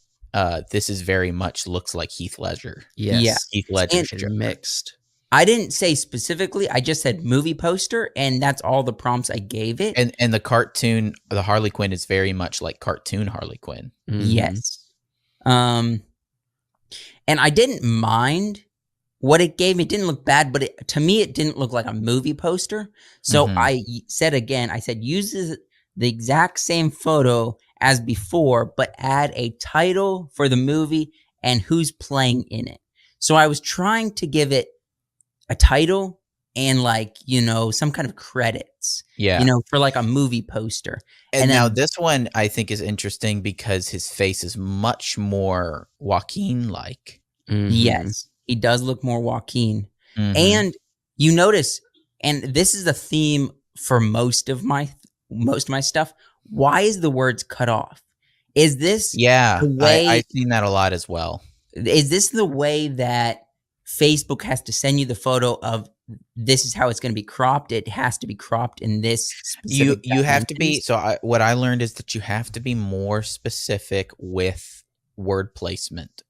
this is very much looks like Heath Ledger. Yeah. Yes. Heath And Ledger's It's Joker. mixed. I didn't say specifically. I just said movie poster, and that's all the prompts I gave it. And the cartoon, the Harley Quinn is very much like cartoon Harley Quinn. Mhm. Yes. And I didn't mind what it gave me. It didn't look bad, but to me, it didn't look like a movie poster. So Mhm. I said again, I said, use the exact same photo as before, but add a title for the movie and who's playing in it. So I was trying to give it a title and some kind of credits, Yeah. for like a movie poster. And And now then, this one I think is interesting because his face is much more Joaquin-like. Mhm. yes, he does look more Joaquin. Mhm. And you notice, and this is the theme for most of my stuff. Why is the words cut off? Is this Yeah, the way? I've seen that a lot as well. Is this the way that Facebook has to send you the photo of this is how it's going to be cropped? It has to be cropped in this specific. You have to be. dimensions? So what I learned is that you have to be more specific with word placement.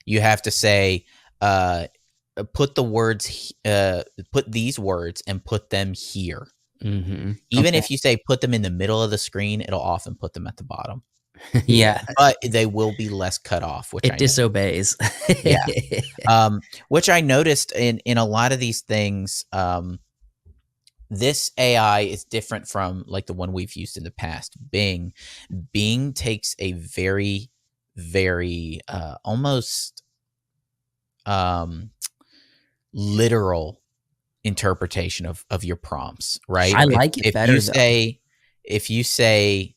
You have to say, put the words, put these words and put them here. Mhm. Even Okay. if you say put them in the middle of the screen, it'll often put them at the bottom. Yeah. But they will be less cut off, which I It know. disobeys. Yeah. Which I noticed in a lot of these things. This AI is different from like the one we've used in the past. Bing takes a very, very almost literal interpretation of your prompts, right? I like it better, though. If you say,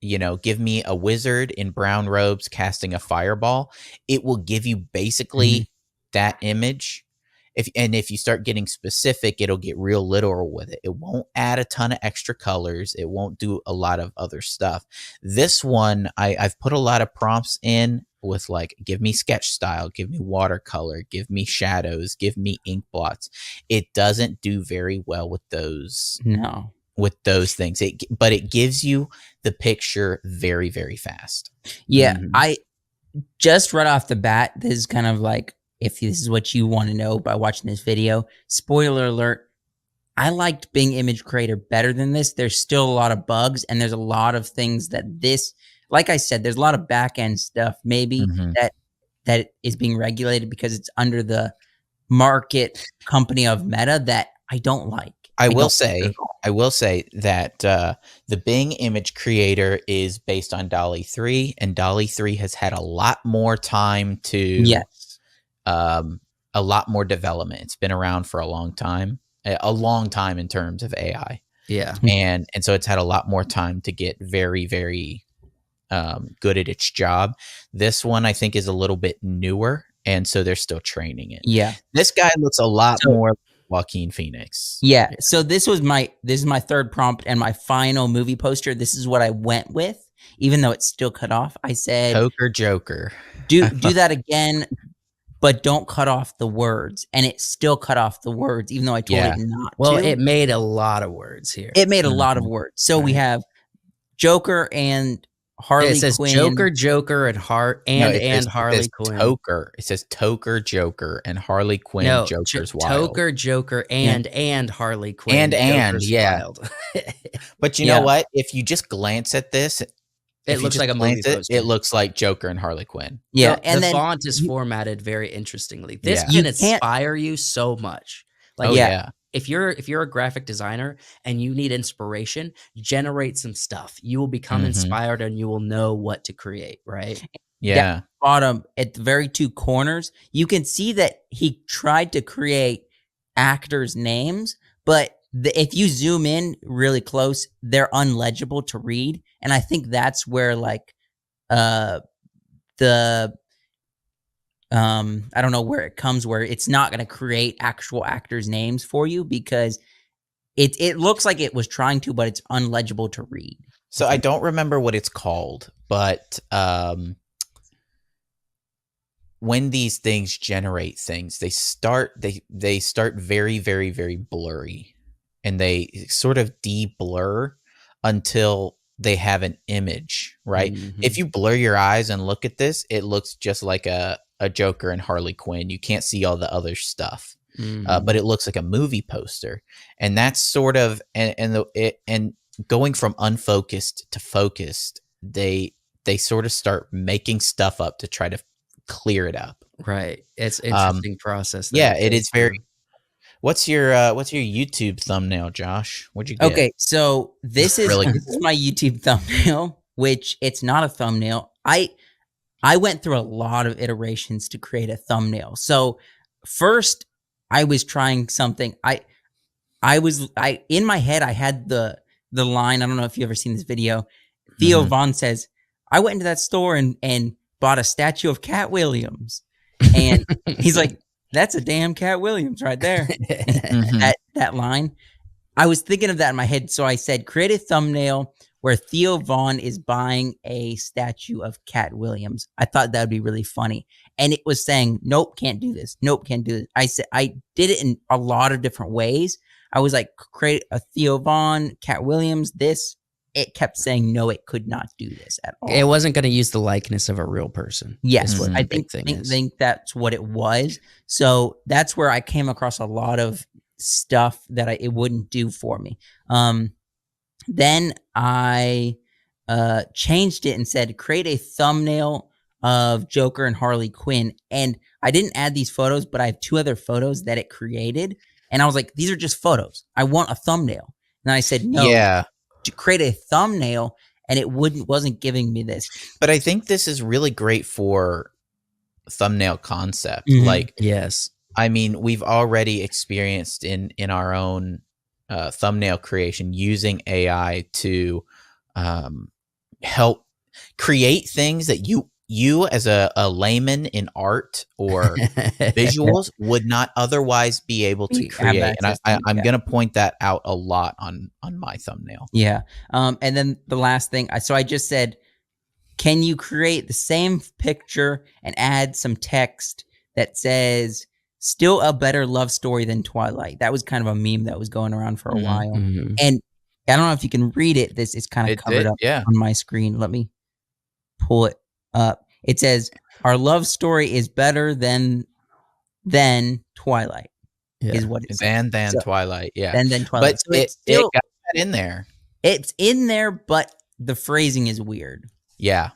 give me a wizard in brown robes casting a fireball, it will give you basically that image. If you start getting specific, it'll get real literal with it. It won't add a ton of extra colors. It won't do a lot of other stuff. This one, I've put a lot of prompts in with like, give me sketch style, give me watercolor, give me shadows, give me ink blots. It doesn't do very well with those. No. With those things, but it gives you the picture very, very fast. Yeah, Mhm. I just right off the bat, this is kind of like, if this is what you want to know by watching this video, spoiler alert, I liked Bing Image Creator better than this. There's still a lot of bugs, and there's a lot of things that this, like I said, there's a lot of back end stuff maybe Mhm. that is being regulated because it's under the market company of Meta that I don't like. I will don't like it at all. say that the Bing Image Creator is based on DALL-E 3, and DALL-E 3 has had a lot more time to Yes. a lot more development. It's been around for a long time in terms of AI. Yeah. And so it's had a lot more time to get very, very good at its job. This one I think is a little bit newer, and so they're still training it. Yeah. This guy looks a lot more like Joaquin Phoenix. Yeah. So this is my third prompt and my final movie poster. This is what I went with, even though it's still cut off. I said, Poker Joker. do that again, but don't cut off the words. And it still cut off the words, even though I told Yeah. it not Well, to. it made a lot of words here. It made a lot of words. So we Right. have Joker and Harley It says Quinn. Joker, and Harley Quinn. Toker. It says Toker Joker and Harley Quinn. No, Joker's wild. Joker, and Harley Quinn. Joker's yeah. wild. But you know what? If you just glance at this, It looks like a movie poster. it looks like Joker and Harley Quinn. Yeah. The, And the then font is formatted very interestingly. This Yeah. can You can't- inspire you so much. Like, Oh Yeah. yeah. if you're a graphic designer and you need inspiration, generate some stuff. You will become Mhm. inspired and you will know what to create, right? Yeah. bottom at the very two corners, you can see that he tried to create actors' names, but if you zoom in really close, they're unlegible to read. And I think that's where I don't know where it comes, where it's not going to create actual actors' names for you because it looks like it was trying to, but it's unlegible to read. So I don't remember what it's called, but when these things generate things, they start very, very, very blurry, and they sort of de-blur until they have an image, right? If you blur your eyes and look at this, it looks just like a Joker and Harley Quinn. You can't see all the other stuff, but it looks like a movie poster, and that's sort of and going from unfocused to focused, they sort of start making stuff up to try to clear it up. Right. It's an interesting process. Yeah, it is very. What's your YouTube thumbnail, Josh? What'd you get? Okay, so this is this is my YouTube thumbnail, which it's not a thumbnail. I went through a lot of iterations to create a thumbnail. So first I was trying something. I in my head I had the line, I don't know if you've ever seen this video. Theo Von says, I went into that store and bought a statue of Cat Williams. And he's like, that's a damn Cat Williams right there. That line. I was thinking of that in my head. So I said, create a thumbnail where Theo Von is buying a statue of Cat Williams. I thought that would be really funny. And it was saying, nope, can't do this. Nope, can't do this. I said, I did it in a lot of different ways. I was like, create a Theo Von, Cat Williams, this. It kept saying, no, it could not do this at all. It wasn't going to use the likeness of a real person. Yes, I think that's what it was. So that's where I came across a lot of stuff that it wouldn't do for me. Then I changed it and said, create a thumbnail of Joker and Harley Quinn. And I didn't add these photos, but I have 2 other photos that it created. And I was like, these are just photos. I want a thumbnail. And I said, no. Yeah. To create a thumbnail, and it wasn't giving me this. But I think this is really great for thumbnail concept. Like, yes, I mean, we've already experienced in our own thumbnail creation using AI to help create things that you as a layman in art or visuals would not otherwise be able to create. And I'm going to point that out a lot on my thumbnail. Yeah. And then the last thing, so I just said, can you create the same picture and add some text that says, still a better love story than Twilight? That was kind of a meme that was going around for a while. And I don't know if you can read it. This is kind of covered up on my screen. Let me pull it up. It says, our love story is better than Twilight. Is what it says. Than Twilight. Yeah. Than Twilight. But it got that in there. It's in there, but the phrasing is weird. Yeah.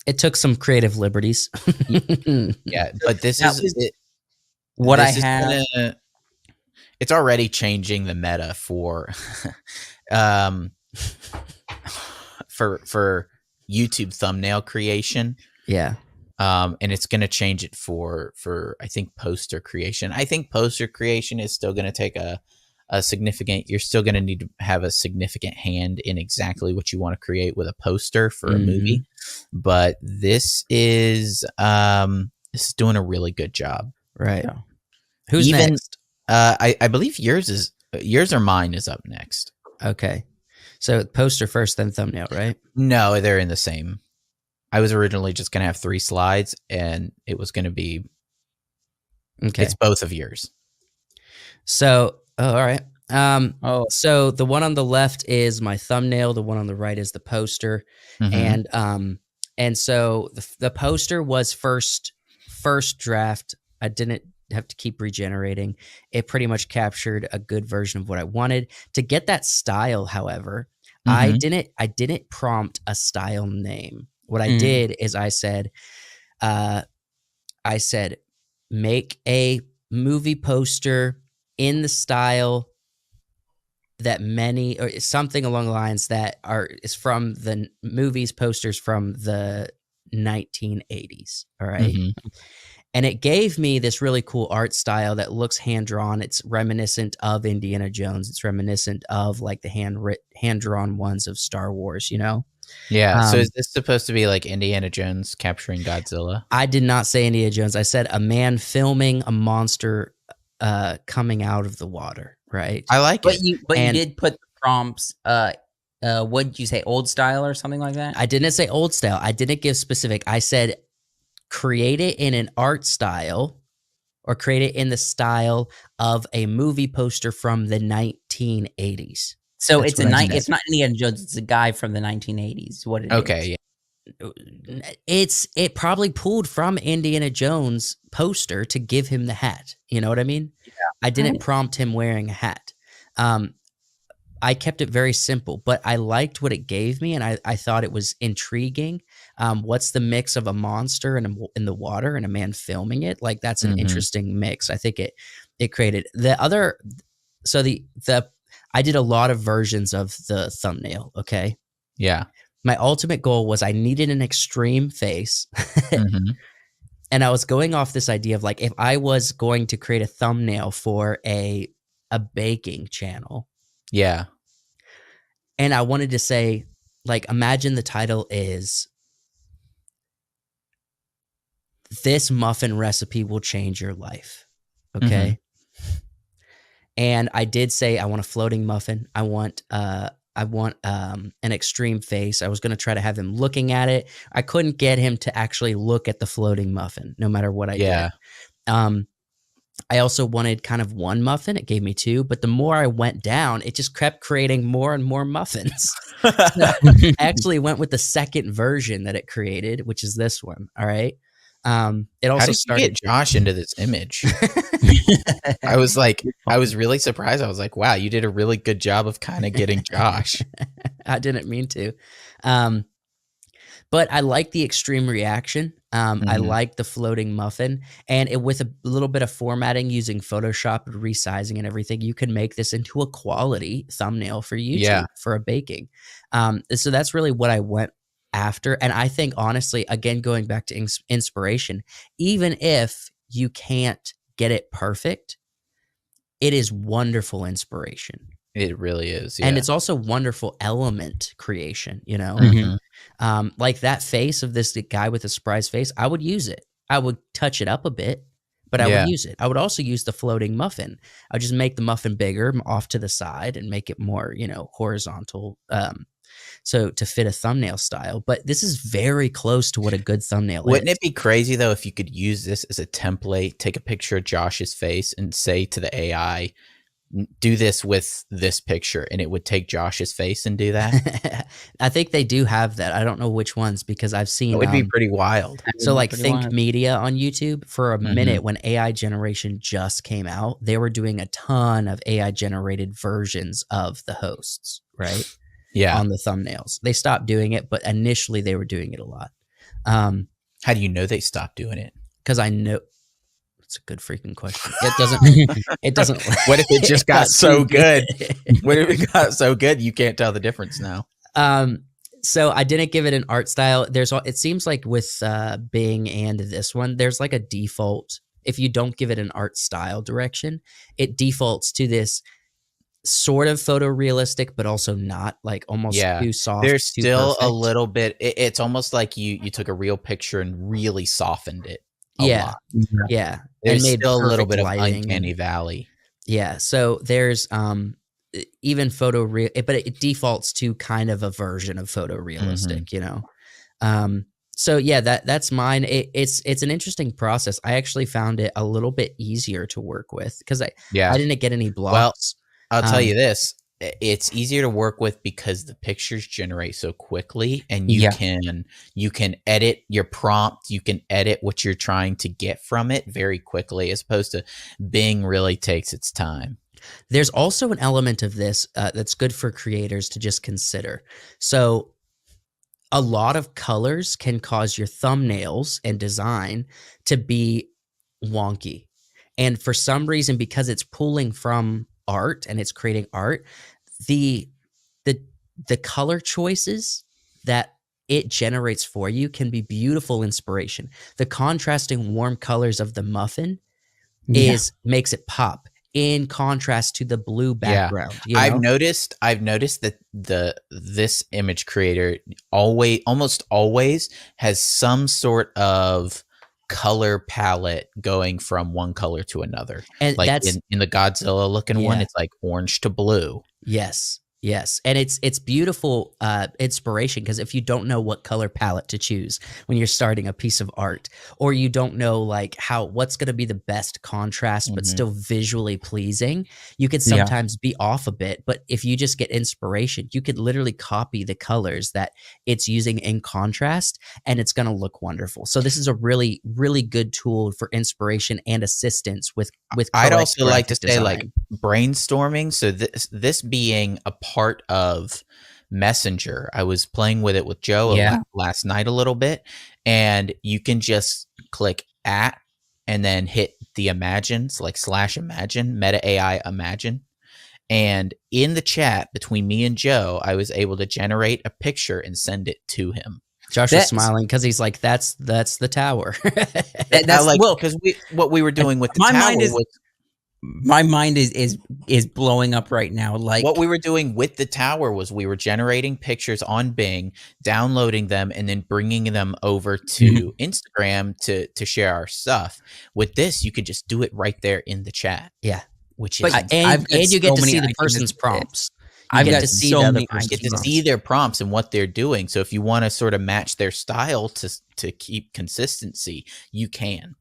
It took some creative liberties. Yeah. But this is what I have. It's already changing the meta for for YouTube thumbnail creation. Yeah. And it's going to change it for I think poster creation. I think poster creation is still going to take a significant, you're still going to need to have a significant hand in exactly what you want to create with a poster for a movie. But this is doing a really good job. Right. Yeah. Who's next? I believe yours or mine is up next. Okay. So poster first, then thumbnail, right? No, they're in the same. I was originally just going to have 3 slides, and it was going to be, it's both of yours. So, all right. So the one on the left is my thumbnail. The one on the right is the poster. And so the poster was first draft. I didn't have to keep regenerating. It pretty much captured a good version of what I wanted. To get that style, however, I didn't prompt a style name. What I did is I said, make a movie poster in the style that many, or something along the lines that is from the movies posters from the 1980s. All right. And it gave me this really cool art style that looks hand-drawn. It's reminiscent of Indiana Jones. It's reminiscent of like the hand-drawn ones of Star Wars, you know? Yeah. So is this supposed to be like Indiana Jones capturing Godzilla? I did not say Indiana Jones. I said a man filming a monster coming out of the water, right? I like it. You did put the prompts, what did you say, old style or something like that? I didn't say old style. I didn't give specific. I said create it in an art style or create it in the style of a movie poster from the 1980s. So That's it's what I said. it's not Indiana Jones. It's a guy from the 1980s. What it is. Okay, yeah. It probably pulled from Indiana Jones poster to give him the hat. You know what I mean? Yeah. I didn't prompt him wearing a hat. I kept it very simple, but I liked what it gave me, and I thought it was intriguing. What's the mix of a monster in the water and a man filming it? Like, that's an interesting mix. I think it created the other. So I did a lot of versions of the thumbnail. Okay. Yeah. My ultimate goal was I needed an extreme face. And I was going off this idea of like, if I was going to create a thumbnail for a baking channel. Yeah. And I wanted to say, like, imagine the title is "This Muffin Recipe Will Change Your Life." Okay. And I did say I want a floating muffin. I want an extreme face. I was going to try to have him looking at it. I couldn't get him to actually look at the floating muffin, no matter what I did. I also wanted kind of one muffin. It gave me two, but the more I went down, it just kept creating more and more muffins. So I actually went with the second version that it created, which is this one. All right. It also How did started you get Josh into this image? I was really surprised. I was like, wow, you did a really good job of kind of getting Josh. I didn't mean to. But I like the extreme reaction. I like the floating muffin, and with a little bit of formatting using Photoshop and resizing and everything, you can make this into a quality thumbnail for YouTube for a baking. So that's really what I went after. And I think, honestly, again, going back to inspiration, even if you can't get it perfect, it is wonderful inspiration. It really is. Yeah. And it's also wonderful element creation, you know? Like that face of this guy with a surprise face, I would use it. I would touch it up a bit, but I would use it. I would also use the floating muffin. I would just make the muffin bigger off to the side and make it more, horizontal. So to fit a thumbnail style, but this is very close to what a good thumbnail is. Wouldn't it be crazy though if you could use this as a template, take a picture of Josh's face and say to the AI, do this with this picture, and it would take Josh's face and do that? I think they do have that. I don't know which ones because I've seen. It would be pretty wild. So like Think Media on YouTube, for a minute when AI generation just came out, they were doing a ton of AI generated versions of the hosts, right? On the thumbnails. They stopped doing it, but initially they were doing it a lot. How do you know they stopped doing it? Because I know. It's a good freaking question. It doesn't. What if it just got so good? What if it got so good you can't tell the difference now? So I didn't give it an art style. It seems like with Bing and this one, there's like a default. If you don't give it an art style direction, it defaults to this sort of photorealistic, but also not, like almost too soft. There's still a little bit. It's almost like you took a real picture and really softened it. Yeah. There's and made still a little bit of lighting uncanny valley. Yeah. So there's even but it defaults to kind of a version of photorealistic, you know. So yeah, that's mine. It's an interesting process. I actually found it a little bit easier to work with because I didn't get any blocks. Well, I'll tell you this. It's easier to work with because the pictures generate so quickly, and you can edit your prompt, you can edit what you're trying to get from it very quickly, as opposed to Bing really takes its time. There's also an element of this that's good for creators to just consider. So a lot of colors can cause your thumbnails and design to be wonky. And for some reason, because it's pulling from art and it's creating art, the color choices that it generates for you can be beautiful inspiration. The contrasting warm colors of the muffin makes it pop in contrast to the blue background. You know? I've noticed that this image creator almost always has some sort of color palette going from one color to another. And like in the Godzilla looking one, it's like orange to blue. Yes. Yes, and it's beautiful inspiration, because if you don't know what color palette to choose when you're starting a piece of art, or you don't know like what's going to be the best contrast but Mhm. still visually pleasing, you could Yeah. sometimes be off a bit. But if you just get inspiration, you could literally copy the colors that it's using in contrast, and it's going to look wonderful. So this is a really really good tool for inspiration and assistance with I'd correct also like to graphic say, like, design. brainstorming. So this being a part of Messenger, I was playing with it with Joe Yeah. last night a little bit, and you can just click at and then hit the imagines, like /imagine, Meta AI imagine. And in the chat between me and Joe, I was able to generate a picture and send it to him. Josh was That's smiling because he's like, "That's the tower." I that's like, well. because what we were doing with the My tower mind is was my mind is blowing up right now. what Like, we were doing with the tower was we were generating pictures on Bing, downloading them, and then bringing them over to Instagram to share our stuff. With this, you could just do it right there in the chat, Yeah. which but is And I've got you get so to many see the ideas person's with this. prompts. You I've get got to see so the other many person's get to ideas. see their prompts and what they're doing. So if you want to sort of match their style to keep consistency, you can.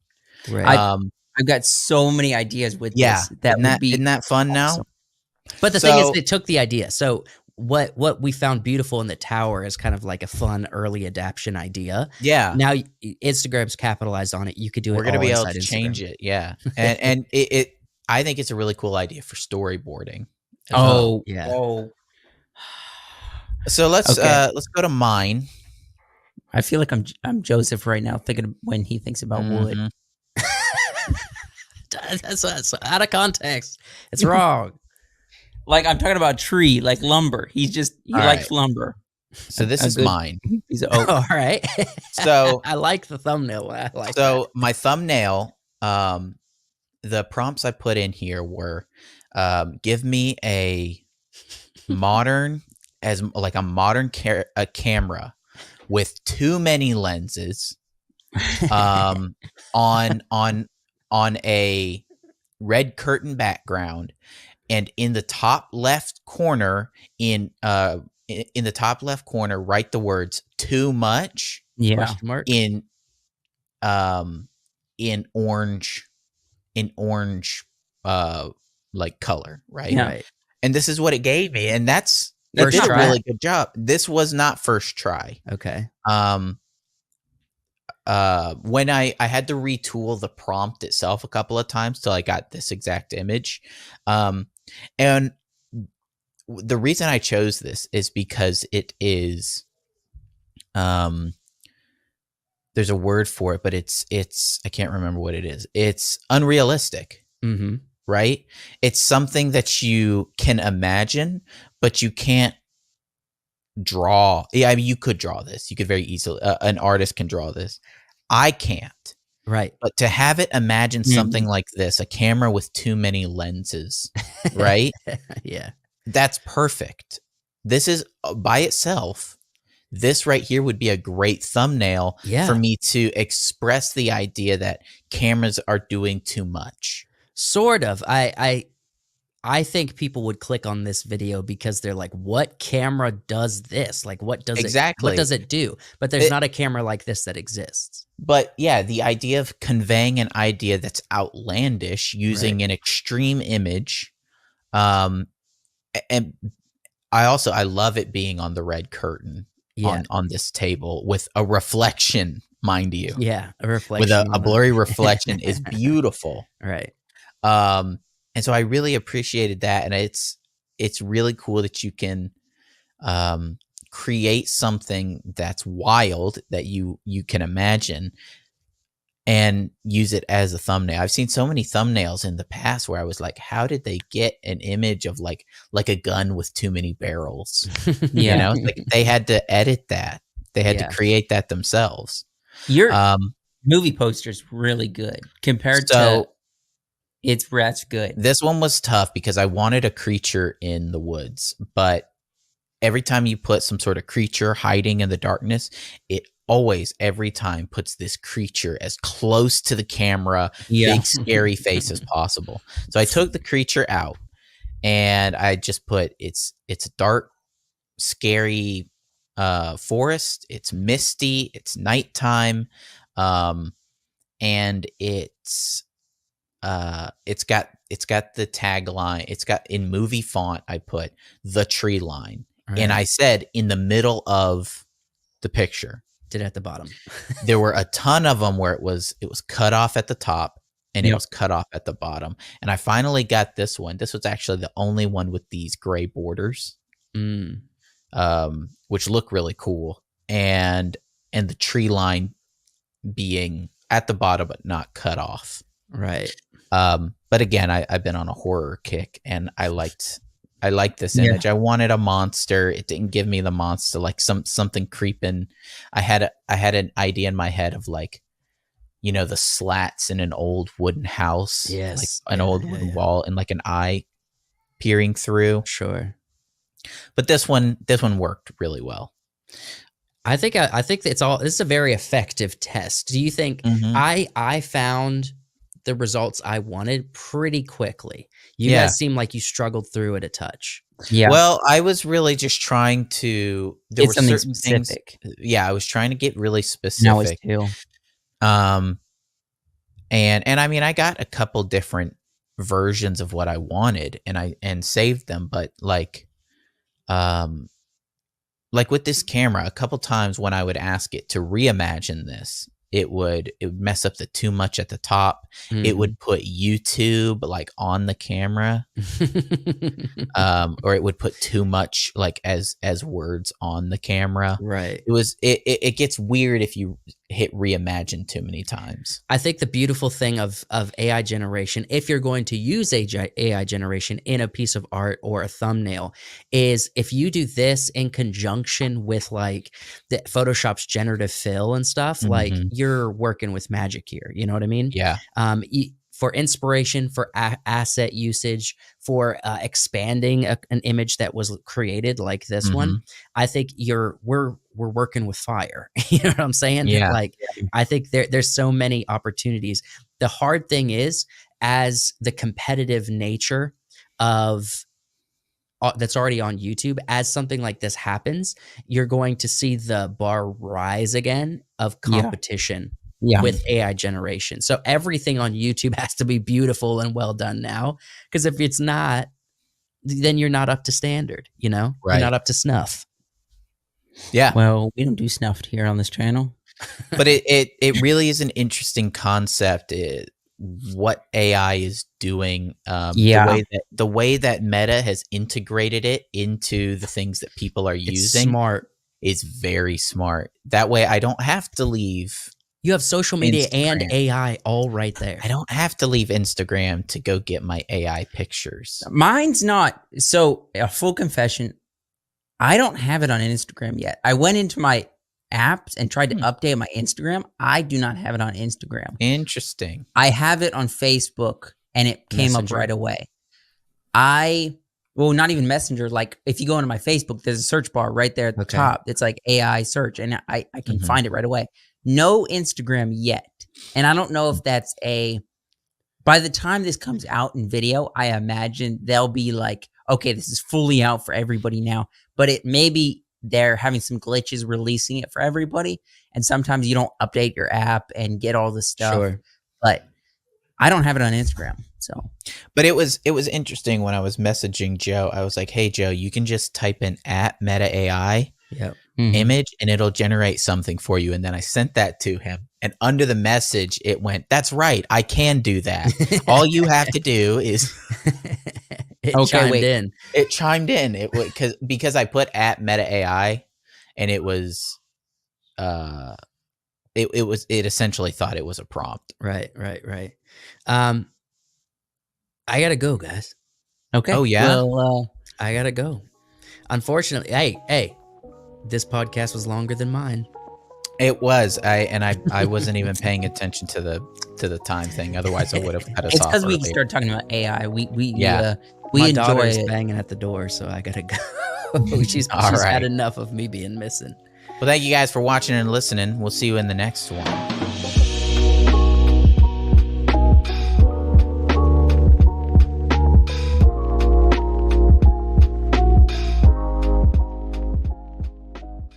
Right. I've got so many ideas with Yeah, this that would be isn't that fun awesome. now? But the thing is, So they took the idea. So what we found beautiful in the tower is kind of like a fun early adaption idea. yeah, Now Instagram's capitalized on it. You could do we're it gonna all be able inside to Instagram. change it. Yeah, and it I think it's a really cool idea for storyboarding as well. Oh, yeah. oh. So let's Okay. let's go to mine. I feel like I'm Joseph right now, thinking of when he thinks about wood. Mhm. That's out of context. It's wrong. Like, I'm talking about tree, like lumber. He All likes right. lumber. So this A is good mine. piece of oak. All right. So I like the thumbnail. I like that. so my thumbnail, the prompts I put in here were, give me a modern like a modern camera with too many lenses, on a red curtain background, and in the top left corner, in the top left corner, write the words "too much" Yeah. Question mark. in in orange, like color, right? Yeah. Right. And this is what it gave me, and it First did a try? really good job. This was not first try. Okay. When I had to retool the prompt itself a couple of times till I got this exact image. And the reason I chose this is because it is, there's a word for it, but it's I can't remember what it is. It's unrealistic, Mm-hmm. right? It's something that you can imagine, but you can't draw. Yeah, I mean, you could draw this. You could very easily. An artist can draw this. I can't. Right. But to have it imagine something like this, a camera with too many lenses, right? Yeah. That's perfect. This is by itself. This right here would be a great thumbnail Yeah. for me to express the idea that cameras are doing too much. Sort of. I think people would click on this video because they're like, "What camera does this? Like, what does Exactly. What does it do?" But there's not a camera like this that exists. But yeah, the idea of conveying an idea that's outlandish using an extreme image, and I love it being on the red curtain, Yeah. on this table with a reflection, mind you. Yeah. A reflection. With a on blurry reflection is beautiful. Right. And so I really appreciated that, and it's really cool that you can create something that's wild that you can imagine and use it as a thumbnail. I've seen so many thumbnails in the past where I was like, how did they get an image of like a gun with too many barrels? Yeah. You know, it's like they had to edit that. They had to create that themselves. Your movie poster's really good compared to that's good. This one was tough because I wanted a creature in the woods, but every time you put some sort of creature hiding in the darkness, it always every time puts this creature as close to the camera, big scary face as possible. So I took the creature out, and I just put it's a dark, scary forest. It's misty. It's nighttime, and it's got the tagline. It's got in movie font. I put the tree line, and I said in the middle of the picture. Did at the bottom. There were a ton of them where it was cut off at the top and it was cut off at the bottom. And I finally got this one. This was actually the only one with these gray borders, which look really cool. And the tree line being at the bottom but not cut off. Right. But again, I've been on a horror kick, and I liked this image. I wanted a monster. It didn't give me the monster, like something creeping. I had an idea in my head of like, you know, the slats in an old wooden house, like an old wooden wall, and like an eye peering through. Sure. But this one worked really well. I think it's all. This is a very effective test. Do you think I found the results I wanted pretty quickly? You guys seem like you struggled through it a touch. Yeah. Well, I was really just trying to. There were something certain specific. things. Yeah, I was trying to get really specific. Now it's too. And I mean, I got a couple different versions of what I wanted, and saved them. But like with this camera, a couple times when I would ask it to reimagine this, it would mess up the too much at the top. It would put YouTube like on the camera, or it would put too much like as words on the camera. Right. It gets weird if you hit reimagine too many times. I think the beautiful thing of AI generation, if you're going to use AI generation in a piece of art or a thumbnail, is if you do this in conjunction with like the Photoshop's generative fill and stuff, like you're working with magic here. You know what I mean? Yeah. For inspiration, for asset usage, for expanding an image that was created like this one, I think we're working with fire. You know what I'm saying? Yeah. Like, I think there's so many opportunities. The hard thing is, as the competitive nature of that's already on YouTube, as something like this happens, you're going to see the bar rise again of competition. With AI generation. So everything on YouTube has to be beautiful and well done now, because if it's not, then you're not up to standard, you know? Right. You're not up to snuff. Yeah. Well, we don't do snuff here on this channel. But it really is an interesting concept, what AI is doing. The way that Meta has integrated it into the things that people are using smart. Is very smart. That way I don't have to leave. You have social media Instagram. and AI all right there. I don't have to leave Instagram to go get my AI pictures. Mine's not. So, a full confession, I don't have it on Instagram yet. I went into my apps and tried to update my Instagram. I do not have it on Instagram. Interesting. I have it on Facebook, and it came up right away. Well, not even Messenger. Like, if you go into my Facebook, there's a search bar right there at the top. It's like AI search, and I can find it right away. No Instagram yet. And I don't know if that's by the time this comes out in video, I imagine they'll be like, okay, this is fully out for everybody now. But it maybe they're having some glitches releasing it for everybody. And sometimes you don't update your app and get all this stuff. Sure. But I don't have it on Instagram. So, but it was interesting when I was messaging Joe. I was like, hey, Joe, you can just type in @Meta AI. Yep. Image, and it'll generate something for you. And then I sent that to him, and under the message it went, that's right, I can do that. All you have to do is It chimed in. It because I put @Meta AI, and it was it essentially thought it was a prompt. Right. I gotta go, guys. Okay. Oh yeah. Well, I gotta go. Unfortunately, hey, this podcast was longer than mine. It was. I wasn't even paying attention to the time thing. Otherwise, I would have cut us it's off. because we started talking about AI. We My enjoy daughter's it. banging at the door, so I gotta go. she's right. had enough of me being missing. Well, thank you guys for watching and listening. We'll see you in the next one.